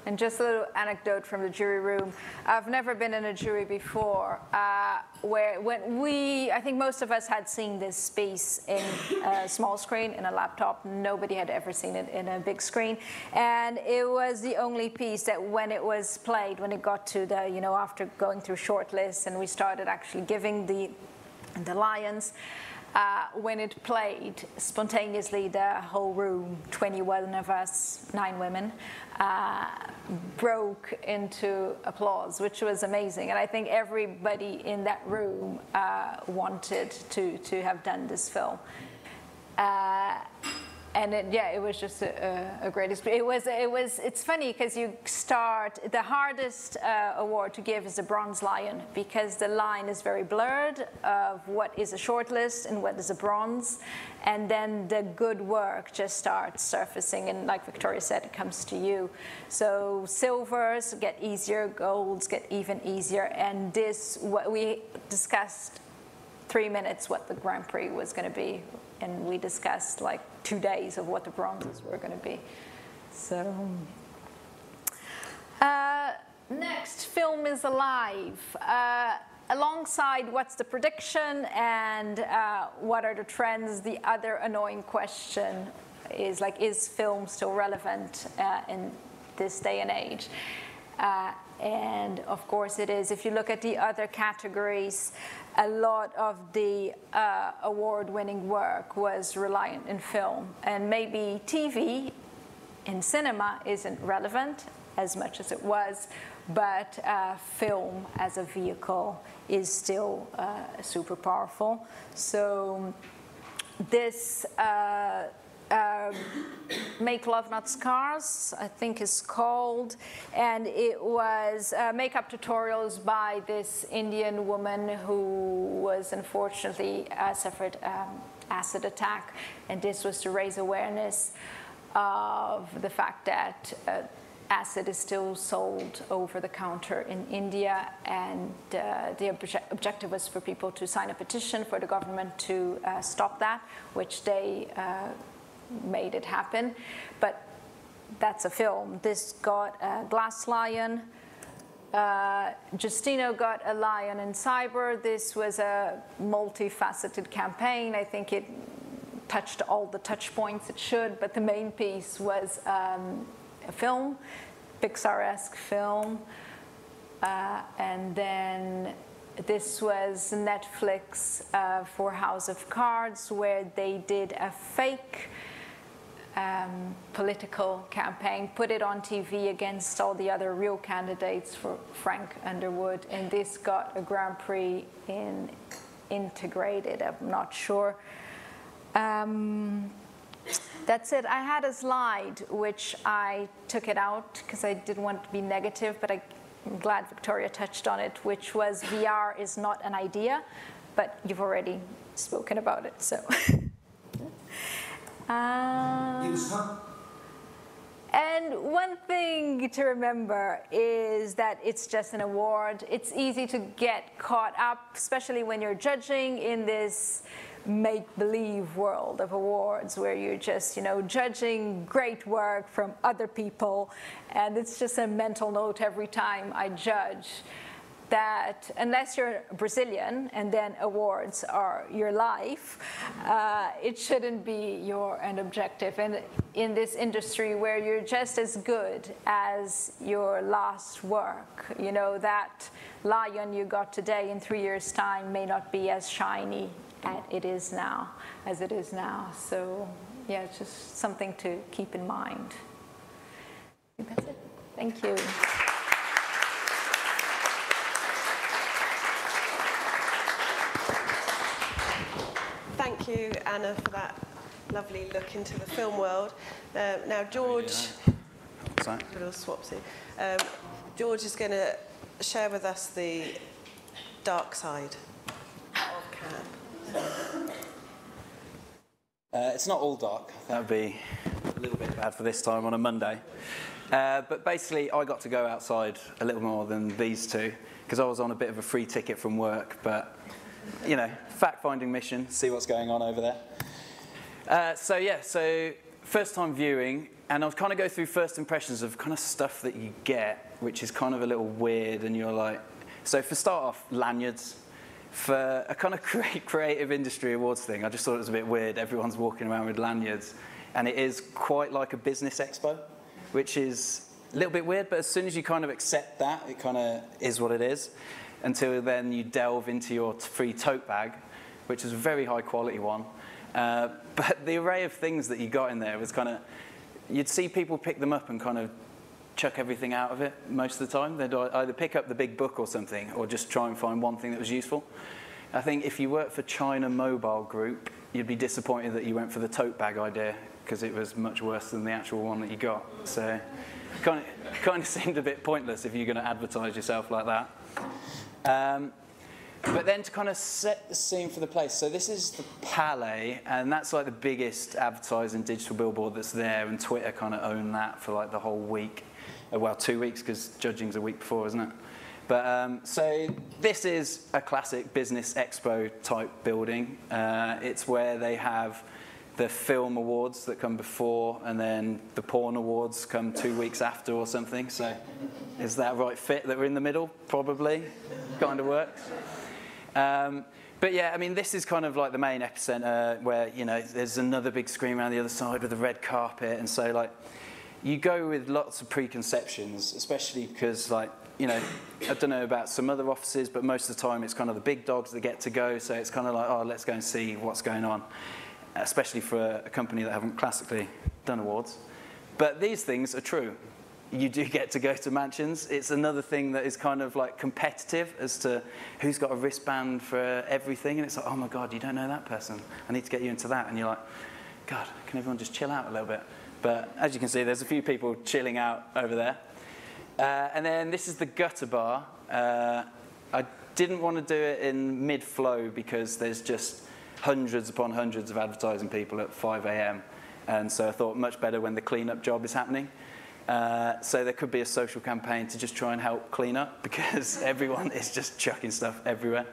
S13: And just a little anecdote from the jury room. I've never been in a jury before I think most of us had seen this piece in a small screen, in a laptop. Nobody had ever seen it in a big screen. And it was the only piece that when it was played, when it got to the, after going through shortlists and we started actually giving the Lions, when it played, spontaneously the whole room, 21 of us, 9 women, broke into applause, which was amazing. And I think everybody in that room wanted to have done this film. And it was just a great experience. It's funny because the hardest award to give is the Bronze Lion, because the line is very blurred of what is a shortlist and what is a bronze. And then the good work just starts surfacing, and like Victoria said, it comes to you. So silvers get easier, golds get even easier, and what we discussed 3 minutes what the Grand Prix was going to be, and we discussed 2 days of what the bronzes were going to be. So next, Film is Alive. Alongside what's the prediction and what are the trends, the other annoying question is film still relevant in this day and age? And of course it is. If you look at the other categories, a lot of the award-winning work was reliant in film. And maybe TV in cinema isn't relevant as much as it was, but film as a vehicle is still super powerful. So this Make Love Not Scars, I think is called, and it was makeup tutorials by this Indian woman who was unfortunately suffered acid attack, and this was to raise awareness of the fact that acid is still sold over the counter in India, and the objective was for people to sign a petition for the government to stop that, which they made it happen. But that's a film. This got a glass lion. Justino got a lion in cyber. This was a multifaceted campaign. I think it touched all the touch points it should, but the main piece was a film, Pixar-esque film. And then this was Netflix for House of Cards, where they did a fake political campaign, put it on TV against all the other real candidates for Frank Underwood, and this got a Grand Prix in integrated, I'm not sure. That's it. I had a slide which I took it out because I didn't want to be negative, but I'm glad Victoria touched on it, which was VR is not an idea, but you've already spoken about it, so. And one thing to remember is that it's just an award. It's easy to get caught up, especially when you're judging in this make-believe world of awards where you're just, judging great work from other people. And it's just a mental note every time I judge that unless you're Brazilian and then awards are your life, it shouldn't be an objective. And in this industry where you're just as good as your last work, that lion you got today in 3 years' time may not be as shiny as it is now. So yeah, it's just something to keep in mind. I think that's it. Thank you.
S1: Thank you, Anna, for that lovely look into the film world. Now, George, a little swapsy. George is going to share with us the dark side of camp.
S14: It's not all dark. That would be a little bit bad for this time on a Monday. But basically, I got to go outside a little more than these two because I was on a bit of a free ticket from work, but fact-finding mission, see what's going on over there. So first time viewing, and I'll kind of go through first impressions of kind of stuff that you get, which is kind of a little weird, and you're like, so for start off, Lanyards. For a kind of creative industry awards thing, I just thought it was a bit weird. Everyone's walking around with lanyards, and it is quite like a business expo, which is a little bit weird, but as soon as you kind of accept that, it kind of is what it is. Until then you delve into your free tote bag, which is a very high quality one. But the array of things that you got in there was kind of, you'd see people pick them up and kind of chuck everything out of it most of the time. They'd either pick up the big book or something, or just try and find one thing that was useful. I think if you worked for China Mobile Group, you'd be disappointed that you went for the tote bag idea, because it was much worse than the actual one that you got. So kind of seemed a bit pointless if you're going to advertise yourself like that. But then to kind of set the scene for the place, so this is the Palais, and that's like the biggest advertising digital billboard that's there, and Twitter kind of owned that for like the whole week. Well, 2 weeks, because judging's a week before, isn't it? But so this is a classic business expo type building. It's where they have the film awards that come before, and then the porn awards come 2 weeks after or something. So is that right fit that we're in the middle? Probably. Kind of works. But yeah, I mean, this is kind of like the main epicenter where, there's another big screen around the other side with a red carpet. And so, like, you go with lots of preconceptions, especially because, like, I don't know about some other offices, but most of the time it's kind of the big dogs that get to go. So it's kind of like, oh, let's go and see what's going on, especially for a company that haven't classically done awards. But these things are true. You do get to go to mansions. It's another thing that is kind of like competitive as to who's got a wristband for everything. And it's like, oh my God, you don't know that person. I need to get you into that. And you're like, God, can everyone just chill out a little bit? But as you can see, there's a few people chilling out over there. And then this is the gutter bar. I didn't want to do it in mid-flow because there's just hundreds upon hundreds of advertising people at 5 a.m. And so I thought much better when the clean-up job is happening. So there could be a social campaign to just try and help clean up, because everyone is just chucking stuff everywhere.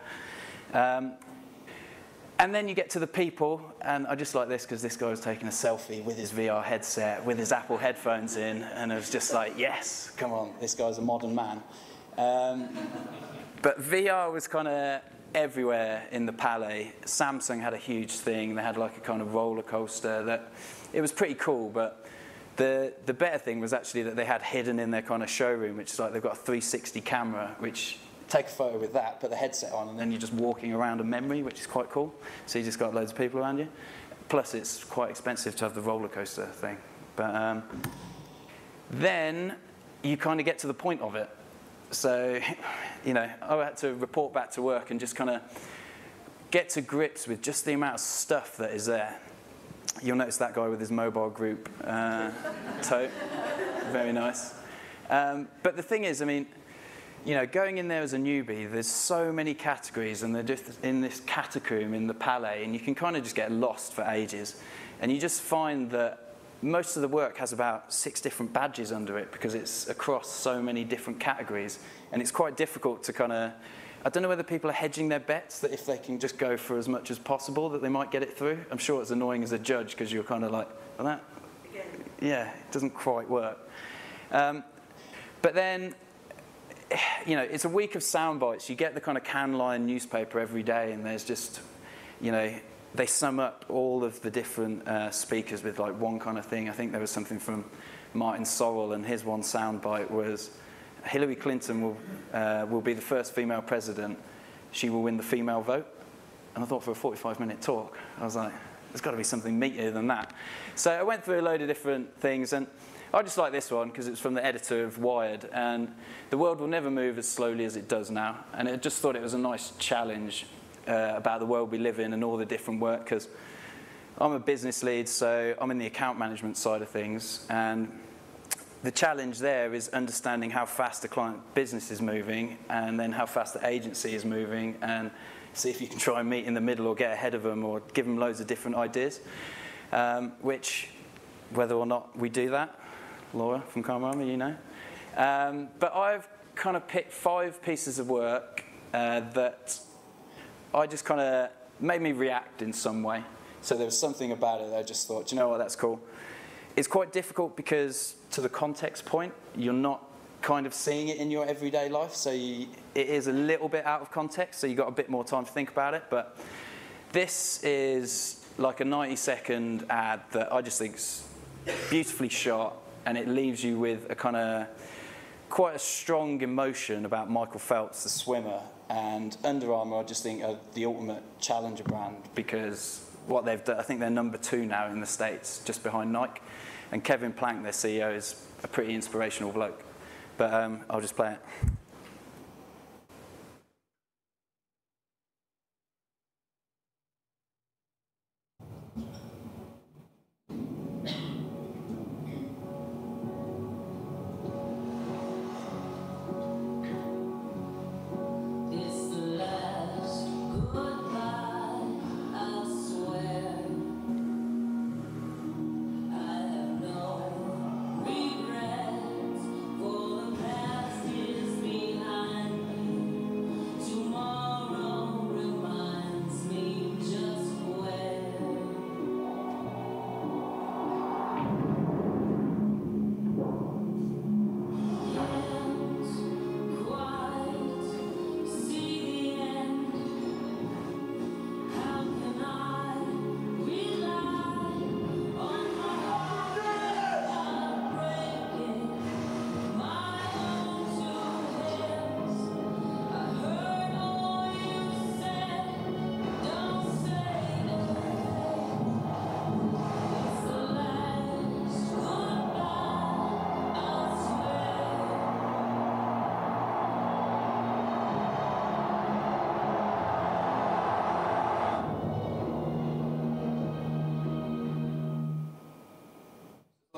S14: And then you get to the people, and I just like this because this guy was taking a selfie with his VR headset, with his Apple headphones in, and I was just like, yes, come on, this guy's a modern man. But VR was kind of everywhere in the Palais. Samsung had a huge thing. They had like a kind of roller coaster that it was pretty cool, but the better thing was actually that they had hidden in their kind of showroom, which is like they've got a 360 camera, which take a photo with that, put the headset on, and then you're just walking around a memory, which is quite cool. So you just got loads of people around you. Plus, it's quite expensive to have the roller coaster thing. But then you kind of get to the point of it. So, you know, I had to report back to work and just kind of get to grips with just the amount of stuff that is there. You'll notice that guy with his mobile group tote. Very nice. But the thing is, I mean, you know, going in there as a newbie, there's so many categories, and they're just in this catacomb in the Palais, and you can kind of just get lost for ages. And you just find that most of the work has about 6 different badges under it, because it's across so many different categories. And it's quite difficult to kind of, I don't know whether people are hedging their bets, that if they can just go for as much as possible, that they might get it through. I'm sure it's annoying as a judge, because you're kind of like, well, that, yeah, it doesn't quite work. But then, you know, it's a week of sound bites. You get the kind of Can-Lion newspaper every day, and there's just, you know, they sum up all of the different speakers with like one kind of thing. I think there was something from Martin Sorrell, and his one sound bite was, Hillary Clinton will be the first female president. She will win the female vote. And I thought, for a 45-minute talk, I was like, there's got to be something meatier than that. So I went through a load of different things, and I just like this one because it's from the editor of Wired, and the world will never move as slowly as it does now. And I just thought it was a nice challenge about the world we live in and all the different work, because I'm a business lead, so I'm in the account management side of things, and the challenge there is understanding how fast the client business is moving, and then how fast the agency is moving, and see if you can try and meet in the middle or get ahead of them or give them loads of different ideas, which, whether or not we do that, Laura from Karmarama, you know. But I've kind of picked 5 pieces of work that I just kind of made me react in some way. So there was something about it that I just thought, you know what, that's cool. It's quite difficult because, to the context point, you're not kind of seeing it in your everyday life, so it is a little bit out of context, so you've got a bit more time to think about it. But this is like a 90-second ad that I just think is beautifully shot, and it leaves you with a kind of quite a strong emotion about Michael Phelps, the swimmer. And Under Armour, I just think, are the ultimate challenger brand, because what they've done, I think they're number 2 now in the States, just behind Nike. And Kevin Plank, their CEO, is a pretty inspirational bloke. But I'll just play it.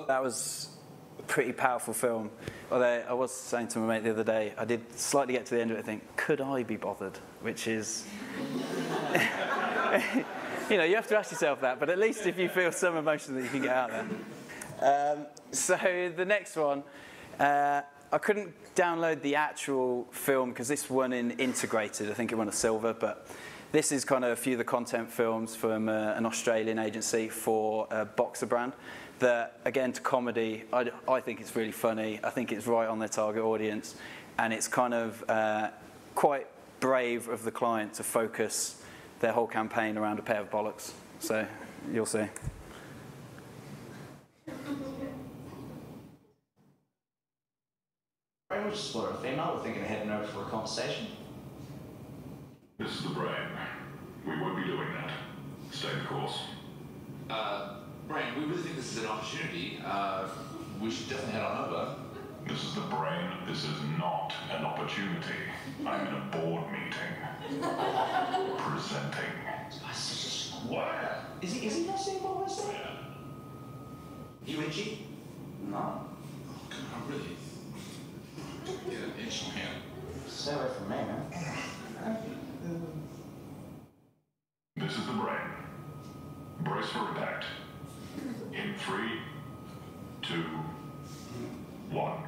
S14: That was a pretty powerful film. Although I was saying to my mate the other day, I did slightly get to the end of it and think, could I be bothered? Which is... You know, you have to ask yourself that, but at least if you feel some emotion that you can get out there. So the next one, I couldn't download the actual film because this won in integrated. I think it won a silver, but this is kind of a few of the content films from an Australian agency for a boxer brand that, again, to comedy, I think it's really funny. I think it's right on their target audience, and it's kind of quite brave of the client to focus their whole campaign around a pair of bollocks. So you'll see.
S15: Brain was just for a female. We're thinking of heading over for a conversation.
S5: This is the brain. We won't be doing that. Stay the course.
S16: Brain, we really think this is an opportunity. We should definitely head on over.
S5: This is the brain. This is not an opportunity. I'm in a board meeting. Presenting.
S15: That's such a square. Is he not seeing what we're saying?
S16: You itchy?
S15: No.
S16: Oh, come on, really? Get an itch, man.
S15: Stay away from me, man.
S5: This is the brain. Brace for impact. In 3, 2, 1.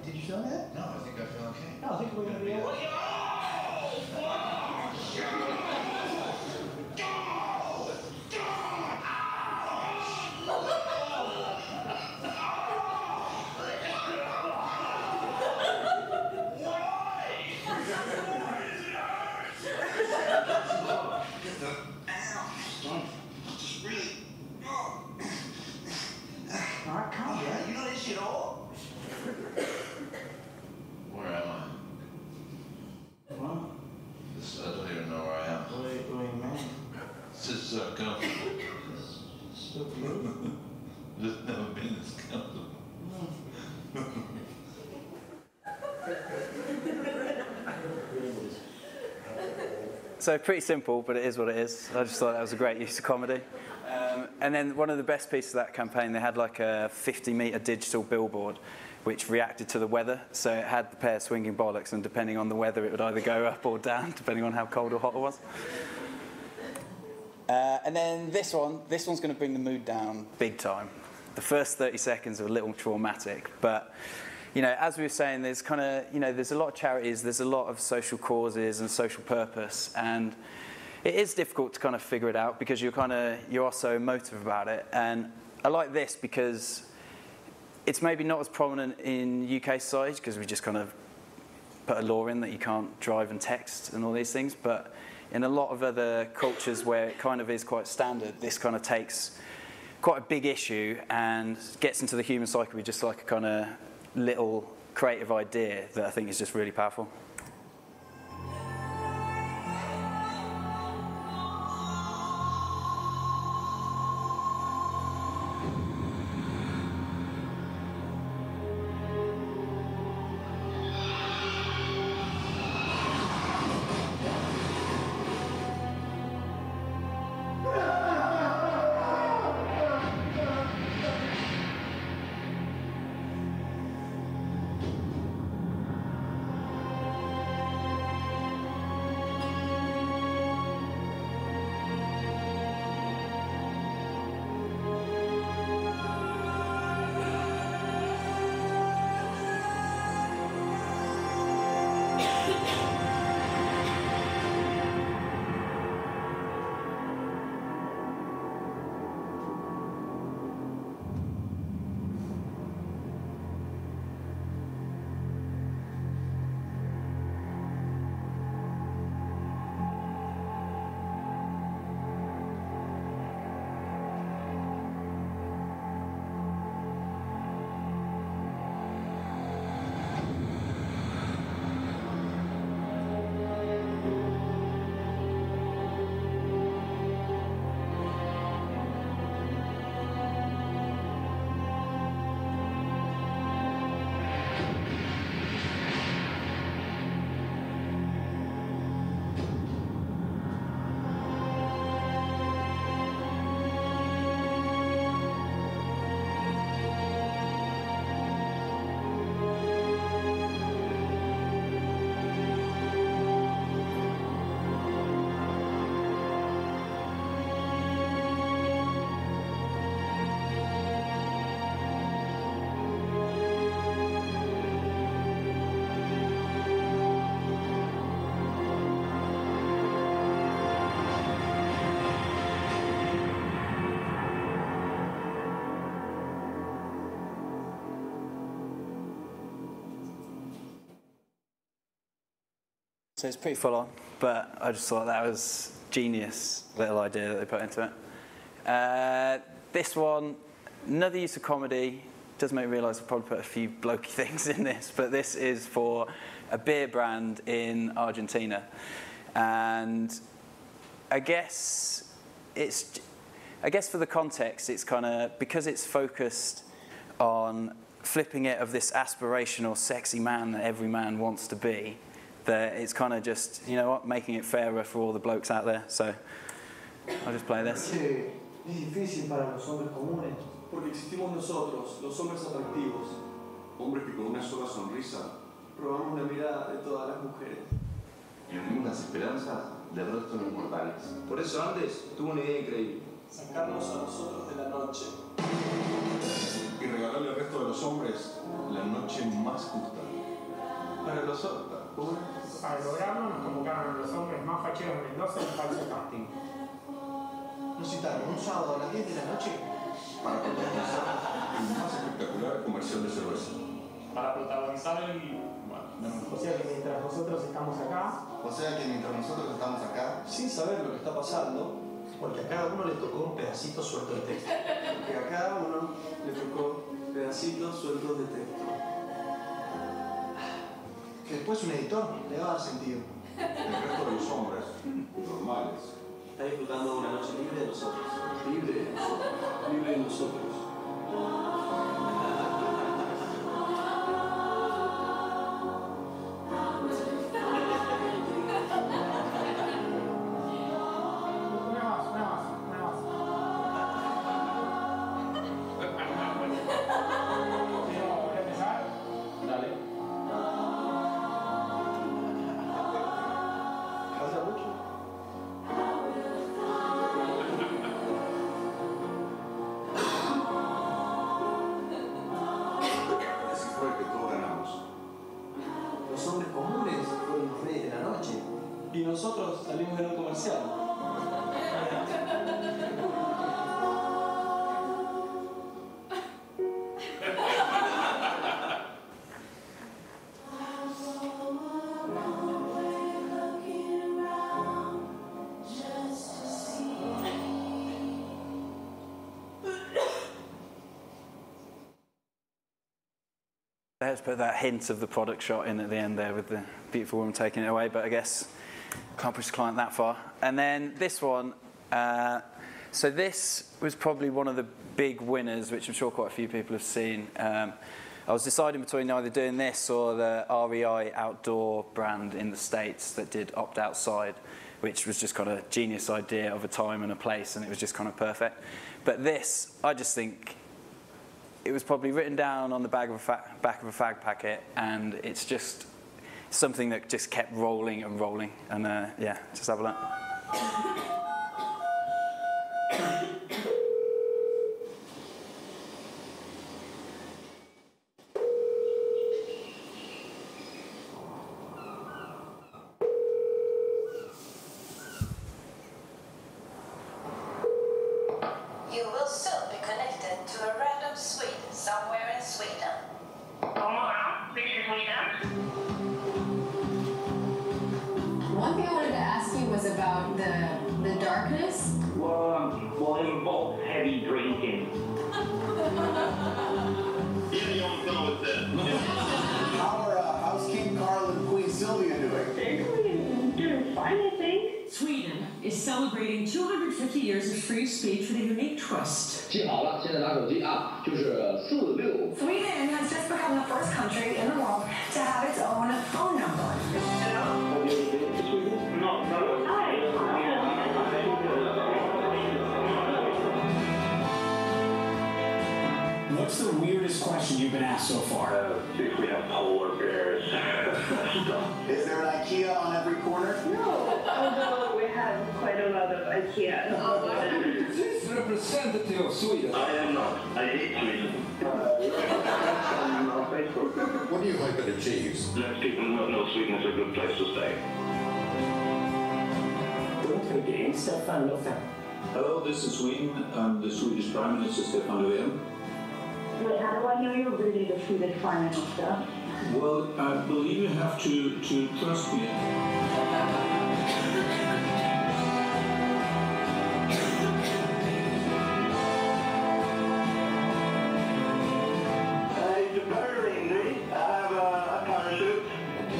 S15: Did you feel that?
S16: No, I think I feel okay.
S15: No, I think we're going to be all right.
S16: Where am I?
S15: What?
S16: I don't even know where I am.
S15: What do you mean?
S16: This is so comfortable.
S15: So blue.
S16: This has never been this comfortable.
S14: So pretty simple, but it is what it is. I just thought that was a great use of comedy. And then one of the best pieces of that campaign, they had like a 50-metre digital billboard which reacted to the weather. So it had the pair swinging bollocks, and depending on the weather, it would either go up or down, depending on how cold or hot it was. And then this one's going to bring the mood down big time. The first 30 seconds are a little traumatic, but you know, as we were saying, there's kind of, you know, there's a lot of charities, there's a lot of social causes and social purpose, and it is difficult to kind of figure it out because you are so emotive about it. And I like this because it's maybe not as prominent in UK society because we just kind of put a law in that you can't drive and text and all these things, but in a lot of other cultures where it kind of is quite standard, this kind of takes quite a big issue and gets into the human psyche with just like a kind of little creative idea that I think is just really powerful. So it's pretty full on, but I just thought that was genius little idea that they put into it. This one, another use of comedy. Does make me realise I've probably put a few blokey things in this, but this is for a beer brand in Argentina. And I guess for the context, it's kind of, because it's focused on flipping it of this aspirational, sexy man that every man wants to be, that it's kind of just, you know what, making it fairer for all the blokes out there. So I'll just play this.
S17: Es difícil para los hombres comunes, porque existimos nosotros, los hombres atractivos.
S18: Hombres que con una sola sonrisa
S17: robamos la mirada de todas las mujeres.
S18: y unimos las esperanzas del resto de los mortales.
S17: Por eso Andes tuvo una idea increíble. Sacarnos a nosotros de la noche.
S18: Y regalarle al resto de los hombres la noche más justa.
S17: Para los hombres.
S19: Para lograrlo nos convocaron a los hombres más facheros de Mendoza en falso casting.
S17: Nos citaron un sábado a las 10 de la noche
S18: para protagonizar el más espectacular comercial de cerveza.
S19: Para protagonizar el... O sea que mientras nosotros estamos acá...
S17: sin saber lo que está pasando, porque a cada uno le tocó un pedacito suelto de texto. Porque a cada uno le tocó pedacitos sueltos de texto. Que después un editor le va a dar sentido.
S18: El resto de los hombres normales
S17: está disfrutando de una noche libre de nosotros. Libre de nosotros. Libre de nosotros. Y nosotros salimos en un comercial.
S14: Let's put that hint of the product shot in at the end there with the beautiful woman taking it away, but I guess can't push the client that far. And then this one, so this was probably one of the big winners, which I'm sure quite a few people have seen. I was deciding between either doing this or the REI outdoor brand in the States that did Opt Outside, which was just kind of a genius idea of a time and a place, and it was just kind of perfect. But this, I just think, it was probably written down on the back of a fag packet, and it's just something that just kept rolling and rolling. And yeah, just have a look.
S20: You will soon be connected to a random suite somewhere in Sweden. This is Sweden.
S21: One thing I wanted to ask you was about the darkness.
S22: Well, it involves heavy drinking.
S23: How's King Carl and Queen Sylvia doing?
S22: They're doing fine, I think.
S24: Sweden is celebrating 250 years of free speech with a unique twist.
S25: 记好了，现在拿手机啊，就是46。
S21: Sweden has just become the first country in the world to have its own phone number.
S26: What's the weirdest question you've been asked so far?
S22: If we have polar bears.
S23: Is there an IKEA on every corner?
S22: No, although we have quite a lot of IKEA.
S25: Is this representative of Sweden?
S22: I am not. I hate Sweden.
S18: What do you hope it achieves?
S22: Let people know Sweden is a good place to stay.
S26: Don't forget Stefan Löfven.
S27: Hello, this is Sweden. I'm the Swedish Prime Minister Stefan Löfven.
S22: Wait, how do I know you're really the Swedish Prime Minister?
S27: Well, I believe you have to trust me.
S23: It's very easy. I have a parachute.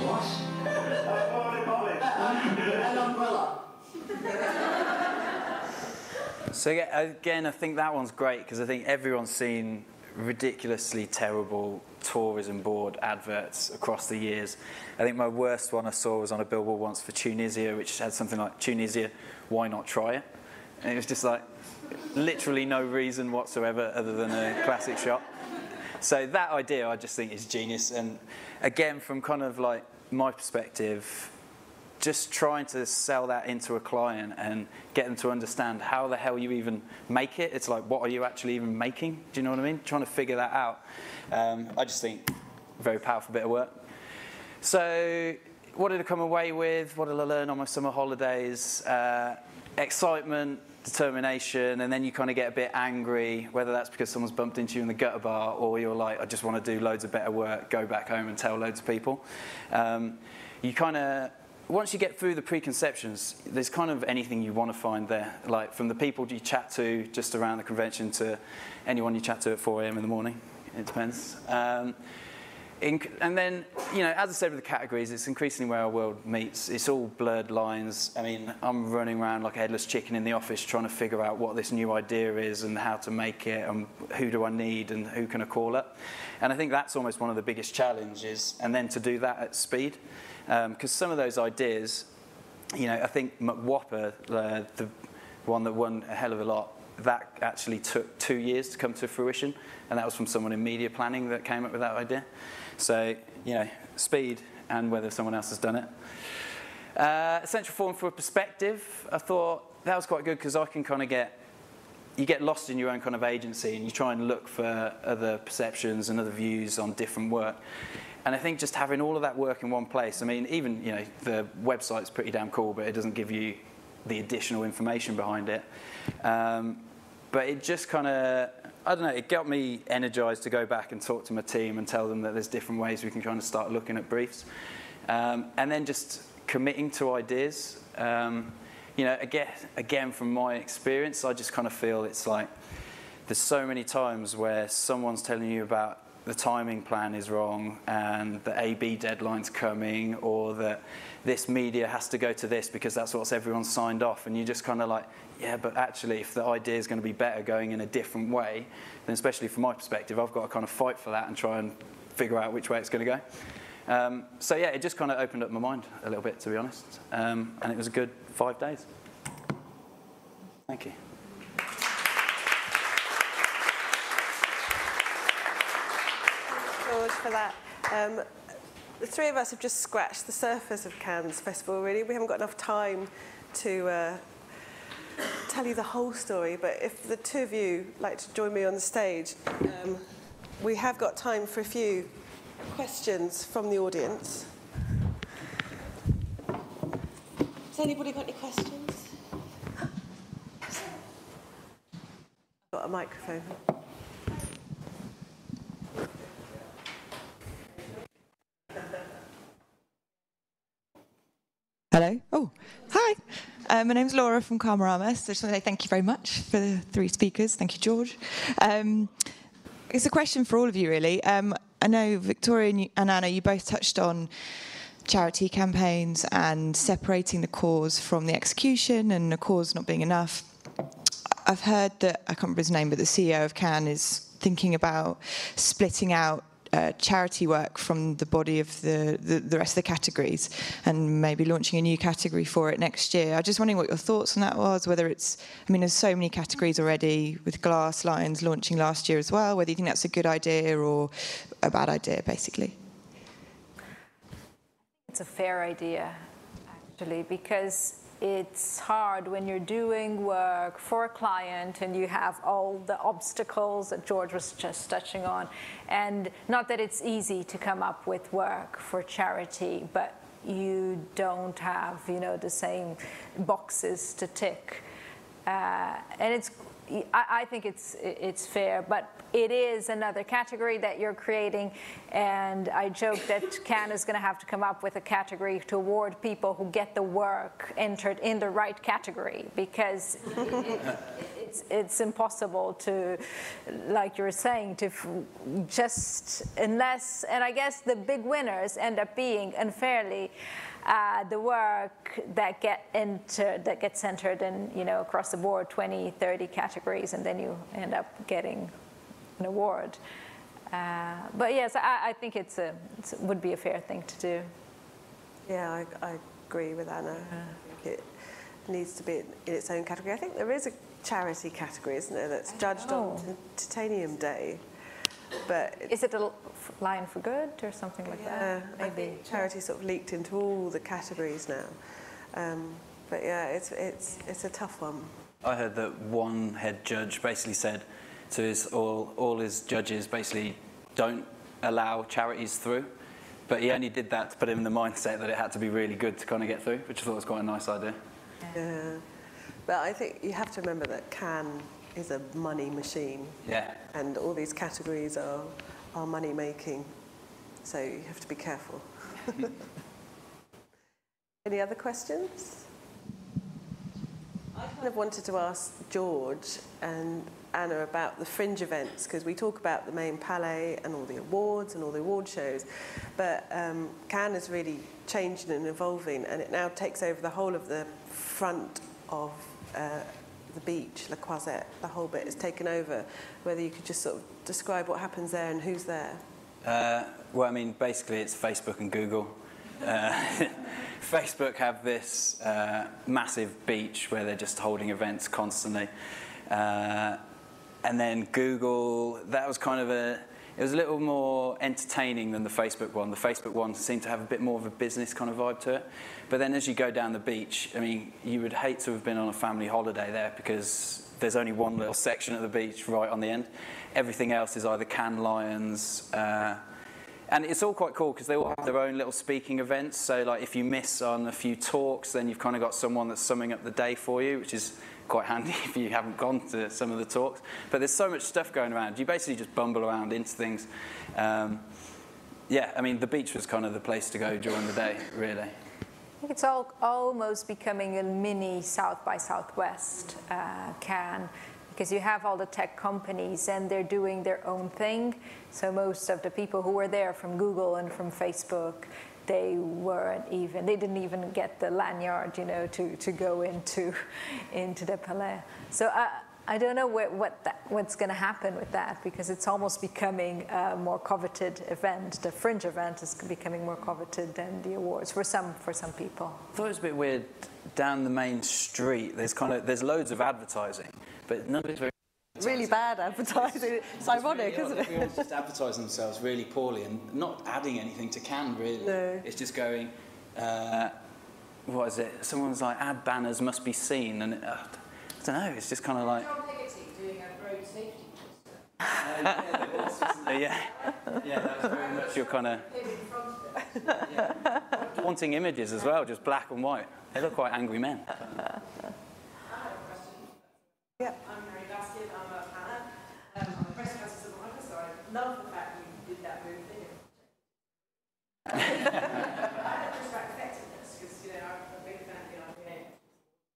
S23: What? A body bullet. An umbrella.
S14: So again, I think that one's great because I think everyone's seen ridiculously terrible tourism board adverts across the years. I think my worst one I saw was on a billboard once for Tunisia, which had something like, Tunisia, why not try it? And it was just like, literally no reason whatsoever other than a classic shot. So that idea I just think is genius. And again, from kind of like my perspective, just trying to sell that into a client and get them to understand how the hell you even make it. It's like, what are you actually even making? Do you know what I mean? Trying to figure that out. I just think very powerful bit of work. So what did I come away with? What did I learn on my summer holidays? Excitement, determination, and then you kind of get a bit angry, whether that's because someone's bumped into you in the gutter bar or you're like, I just want to do loads of better work, go back home and tell loads of people. You kind of, once you get through the preconceptions, there's kind of anything you want to find there, like from the people you chat to just around the convention to anyone you chat to at 4 a.m. in the morning. It depends. And then, you know, as I said with the categories, it's increasingly where our world meets. It's all blurred lines. I mean, I'm running around like a headless chicken in the office trying to figure out what this new idea is and how to make it and who do I need and who can I call up. And I think that's almost one of the biggest challenges. And then to do that at speed. Because some of those ideas, you know, I think Mcgarrybowen, the one that won a hell of a lot, that actually took 2 years to come to fruition, and that was from someone in media planning that came up with that idea. So, you know, speed and whether someone else has done it. Essential form for a perspective, I thought that was quite good because I can kind of you get lost in your own kind of agency and you try and look for other perceptions and other views on different work. And I think just having all of that work in one place, I mean, even, you know, the website's pretty damn cool, but it doesn't give you the additional information behind it. But it just kind of, I don't know, it got me energized to go back and talk to my team and tell them that there's different ways we can kind of start looking at briefs. And then just committing to ideas. You know, again, from my experience, I just kind of feel it's like there's so many times where someone's telling you about the timing plan is wrong and the A/B deadline's coming, or that this media has to go to this because that's what everyone's signed off, and you just kind of like, yeah, but actually if the idea is going to be better going in a different way, then especially from my perspective, I've got to kind of fight for that and try and figure out which way it's going to go. So yeah, it just kind of opened up my mind a little bit, to be honest, and it was a good 5 days. Thank you.
S1: George, for that. The three of us have just scratched the surface of Cannes Festival, really. We haven't got enough time to tell you the whole story, but if the two of you like to join me on the stage, we have got time for a few questions from the audience. Has anybody got any questions? Got a microphone.
S2: Hello. Oh, hi. My name's Laura from Karmarama. So I just want to say thank you very much for the 3 speakers. Thank you, George. It's a question for all of you, really. I know Victoria and Anna, you both touched on charity campaigns and separating the cause from the execution and the cause not being enough. I've heard that, I can't remember his name, but the CEO of Cannes is thinking about splitting out charity work from the body of the rest of the categories and maybe launching a new category for it next year. I was just wondering what your thoughts on that was, whether it's, I mean, there's so many categories already with Glass, Lions launching last year as well, whether you think that's a good idea or a bad idea, basically.
S13: It's a fair idea, actually, because it's hard when you're doing work for a client and you have all the obstacles that George was just touching on. And not that it's easy to come up with work for charity, but you don't have, you know, the same boxes to tick. And it's, I think it's fair, but it is another category that you're creating, and I joke that Cannes is going to have to come up with a category to award people who get the work entered in the right category, because it's impossible to, like you were saying, to just unless, and I guess the big winners end up being unfairly the work that gets entered in, you know, across the board, 20, 30 categories, and then you end up getting an award. But yes, I think it would be a fair thing to do.
S1: Yeah, I agree with Anna. I think it needs to be in its own category. I think there is a charity category, isn't there, that's judged on Titanium Day. But
S13: is it a Lion for Good or something like that?
S1: Maybe. I think charity sort of leaked into all the categories now. But yeah, it's a tough one.
S14: I heard that one head judge basically said to all his judges, basically, don't allow charities through. But he only did that to put him in the mindset that it had to be really good to kind of get through, which I thought was quite a nice idea.
S1: Yeah. But I think you have to remember that Cannes is a money machine.
S14: Yeah.
S1: And all these categories are money making. So you have to be careful. Any other questions? I kind of wanted to ask George and Anna about the fringe events, because we talk about the main Palais and all the awards and all the award shows, but Cannes is really changing and evolving, and it now takes over the whole of the front of the beach, La Croisette, the whole bit is taken over. Whether you could just sort of describe what happens there and who's there.
S14: Well, I mean, basically it's Facebook and Google. Facebook have this massive beach where they're just holding events constantly. And then Google, that was kind of it was a little more entertaining than the Facebook one. The Facebook one seemed to have a bit more of a business kind of vibe to it. But then as you go down the beach, I mean, you would hate to have been on a family holiday there, because there's only one little section of the beach right on the end. Everything else is either Cannes Lions, and it's all quite cool because they all have their own little speaking events. So like if you miss on a few talks, then you've kind of got someone that's summing up the day for you, which is quite handy if you haven't gone to some of the talks. But there's so much stuff going around. You basically just bumble around into things. Yeah, I mean, the beach was kind of the place to go during the day, really.
S13: I think it's almost becoming a mini South by Southwest Cannes, because you have all the tech companies and they're doing their own thing. So most of the people who were there from Google and from Facebook, they didn't even get the lanyard, you know, to go into the Palais. So I don't know what's going to happen with that, because it's almost becoming a more coveted event. The fringe event is becoming more coveted than the awards for some people.
S14: I thought it was a bit weird. Down the main street, there's loads of advertising, but none of it's very.
S1: Really bad advertising. It's ironic,
S14: really
S1: isn't it?
S14: Everyone's just advertising themselves really poorly and not adding anything to Cannes, really.
S1: No.
S14: It's just going, what is it? Someone's like, ad banners must be seen, and I don't know, it's just kind of like.
S7: Doing a road safety
S14: poster. Yeah, that was very much your kind of. Wanting images as well, just black and white. They look quite angry men.
S3: I have a question.
S1: Yeah.
S3: I'm Mary Baskin, I'm a planner. I'm a breast cancer survivor, so I love the fact you did that move thing. Just about effectiveness, because I'm a big fan of the idea.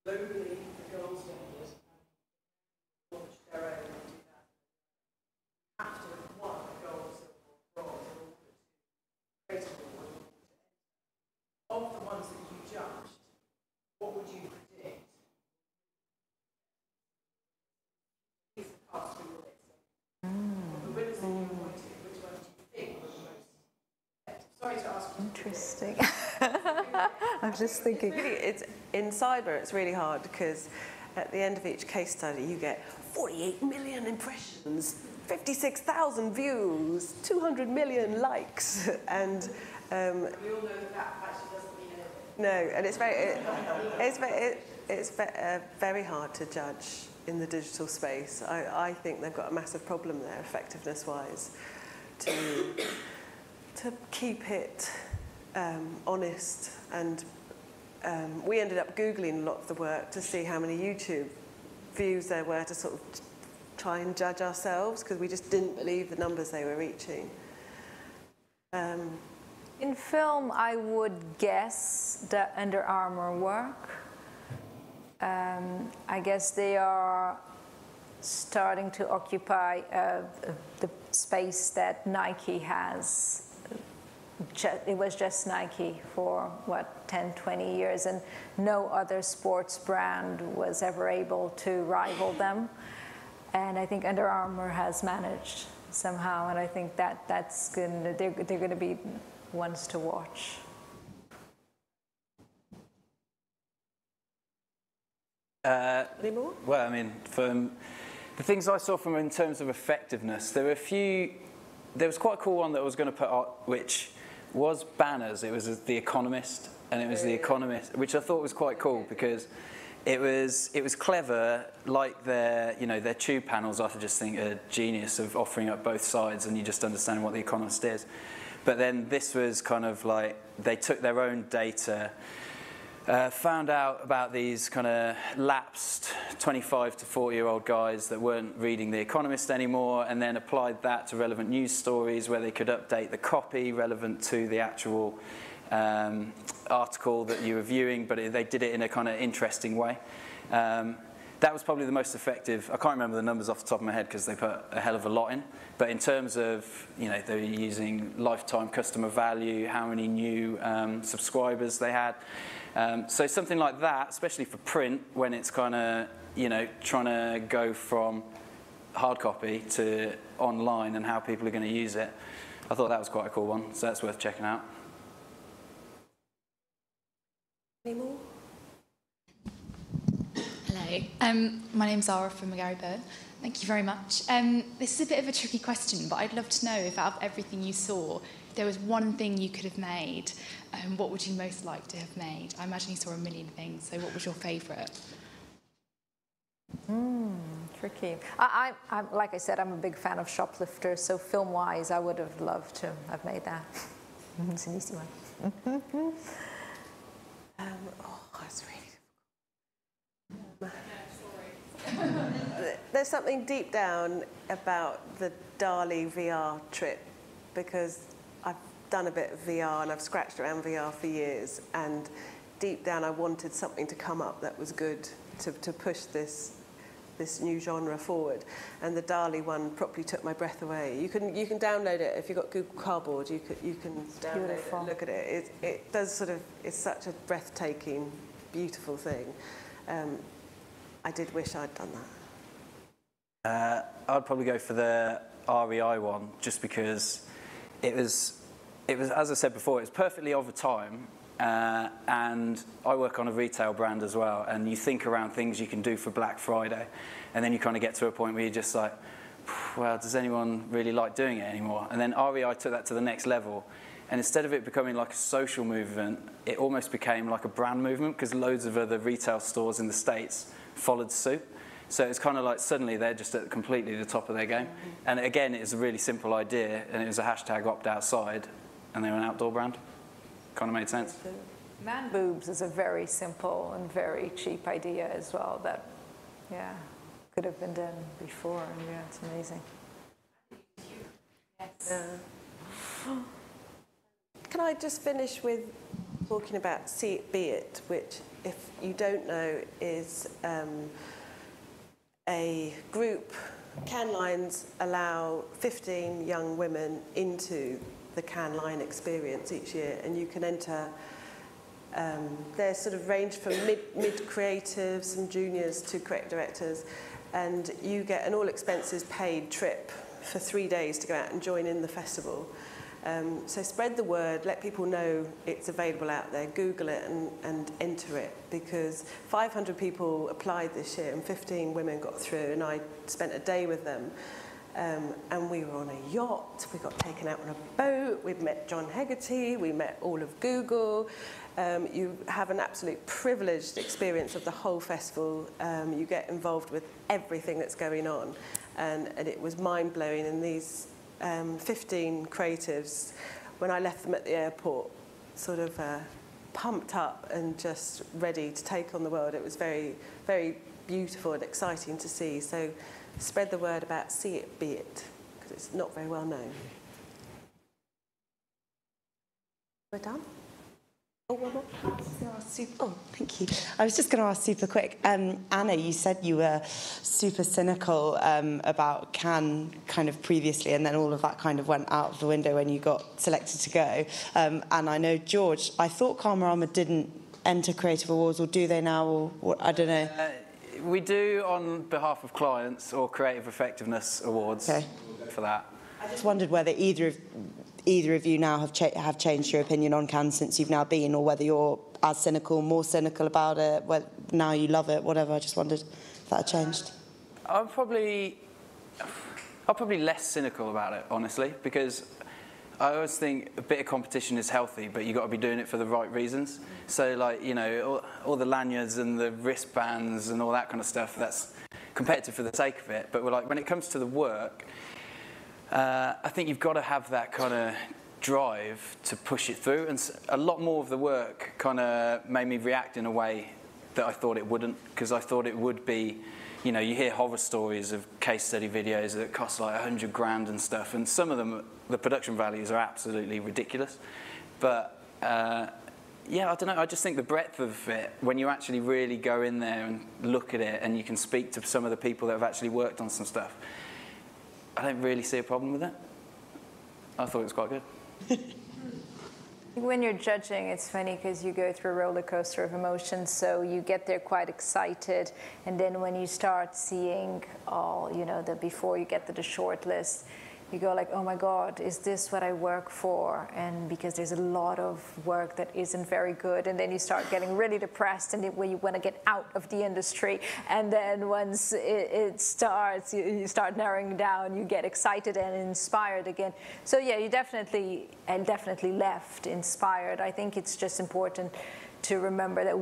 S3: Globally, the goals is launch their own in 2000. After one, the goals of bronze in order to create a award. Of the ones that you judged, what would you predict? Is the cast for your list? The winners that you appointed, which ones do you think were the most effective? Sorry to ask you.
S13: Interesting. I'm just thinking.
S1: It's in cyber, it's really hard, because at the end of each case study you get 48 million impressions, 56,000 views, 200 million likes, and
S3: We all know that actually doesn't mean anything.
S1: no, and it's very hard to judge in the digital space. I think they've got a massive problem there, effectiveness-wise, to keep it honest. And we ended up Googling a lot of the work to see how many YouTube views there were to sort of try and judge ourselves, because we just didn't believe the numbers they were reaching.
S13: In film, I would guess the Under Armour work. I guess they are starting to occupy the space that Nike has. It was just Nike for, 10, 20 years, and no other sports brand was ever able to rival them. And I think Under Armour has managed somehow, and I think that's they're going to be ones to watch.
S1: Any more?
S14: Well, I mean, from the things I saw from in terms of effectiveness, there were a few. There was quite a cool one that I was going to put up, which was banners. It was The Economist, and it was The Economist, which I thought was quite cool because it was clever. Like their tube panels, I just think are genius of offering up both sides, and you just understand what The Economist is. But then this was kind of like they took their own data. Found out about these kind of lapsed 25 to 40-year-old guys that weren't reading The Economist anymore, and then applied that to relevant news stories where they could update the copy relevant to the actual article that you were viewing, but they did it in a kind of interesting way. That was probably the most effective. I can't remember the numbers off the top of my head because they put a hell of a lot in. But in terms of, they were using lifetime customer value, how many new subscribers they had. So something like that, especially for print, when it's kind of, trying to go from hard copy to online and how people are going to use it. I thought that was quite a cool one, so that's worth checking out.
S1: Any more?
S4: Hello, my name's Zara from Mcgarrybowen. Thank you very much. This is a bit of a tricky question, but I'd love to know if out of everything you saw, there was one thing you could have made, what would you most like to have made? I imagine you saw a million things, so what was your favourite?
S13: Tricky. I like I said, I'm a big fan of Shoplifters, so film-wise, I would have loved to have made that. It's an easy one.
S1: That's really difficult. There's something deep down about the DALI VR trip, because I've done a bit of VR and I've scratched around VR for years, and deep down I wanted something to come up that was good to push this new genre forward, and the DALI one properly took my breath away. You can download it if you've got Google Cardboard. You can download it and look at it. It does sort of, it's such a breathtaking, beautiful thing. I did wish I'd done that.
S14: I'd probably go for the REI one, just because it was, as I said before, it was perfectly over time. And I work on a retail brand as well, and you think around things you can do for Black Friday, and then you kind of get to a point where you're just like, well, does anyone really like doing it anymore? And then REI took that to the next level, and instead of it becoming like a social movement, it almost became like a brand movement, because loads of other retail stores in the States followed suit. So it's kind of like suddenly they're just at completely the top of their game. And again, it's a really simple idea, and it was a hashtag opt outside, and they were an outdoor brand. Kind of made sense.
S13: Man boobs is a very simple and very cheap idea as well that, could have been done before, and it's amazing.
S1: Yes. Can I just finish with talking about See It, Be It, which, if you don't know, is a group. Cannes Lines allow 15 young women into the Cannes Line experience each year, and you can enter. They're sort of range from mid creatives and juniors to creative directors, and you get an all expenses paid trip for 3 days to go out and join in the festival. So spread the word, let people know it's available out there, Google it and enter it, because 500 people applied this year and 15 women got through, and I spent a day with them. And we were on a yacht, we got taken out on a boat, we met John Hegarty, we met all of Google. You have an absolute privileged experience of the whole festival. You get involved with everything that's going on. And it was mind-blowing. And these 15 creatives, when I left them at the airport, sort of pumped up and just ready to take on the world. It was very, very beautiful and exciting to see. So spread the word about See It, Be It, because it's not very well known. We're done? Oh, one more.
S5: Oh, thank you. I was just going to ask super quick. Anna, you said you were super cynical about Cannes kind of previously, and then all of that kind of went out of the window when you got selected to go. And I know, George, I thought Karmarama didn't enter Creative Awards, or do they now? Or what, I don't know.
S14: We do on behalf of clients, or Creative Effectiveness Awards for that.
S5: I just wondered whether either of you now have changed your opinion on Cannes since you've now been, or whether you're as cynical, more cynical about it, whether now you love it, whatever. I just wondered if that had changed.
S14: I'm probably less cynical about it, honestly, because I always think a bit of competition is healthy, but you've got to be doing it for the right reasons. So, like, you know, all the lanyards and the wristbands and all that kind of stuff, that's competitive for the sake of it. But like, when it comes to the work, I think you've got to have that kind of drive to push it through. And a lot more of the work kind of made me react in a way that I thought it wouldn't, because I thought it would be, you know, you hear horror stories of case study videos that cost like 100 grand and stuff, and some of them, the production values are absolutely ridiculous. But yeah, I don't know, I just think the breadth of it, when you actually really go in there and look at it, and you can speak to some of the people that have actually worked on some stuff, I don't really see a problem with it. I thought it was quite good.
S13: When you're judging, it's funny because you go through a roller coaster of emotions, so you get there quite excited, and then when you start seeing all, you know, before you get to the short list, you go like, oh my God, is this what I work for? And because there's a lot of work that isn't very good, and then you start getting really depressed, and when you want to get out of the industry, and then once it starts, you start narrowing down, you get excited and inspired again. So yeah, you definitely left inspired. I think it's just important to remember that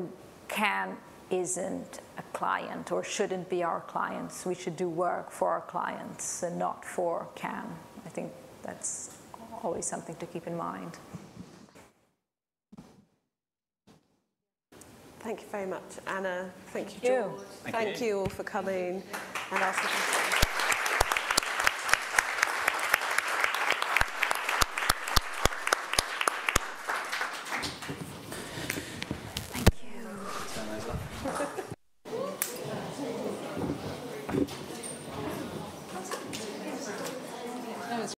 S13: Cannes isn't a client, or shouldn't be our clients. We should do work for our clients and not for Cannes. I think that's always something to keep in mind.
S1: Thank you very much, Anna. Thank you, George. Thank you all for coming and asking questions.
S13: Thank you.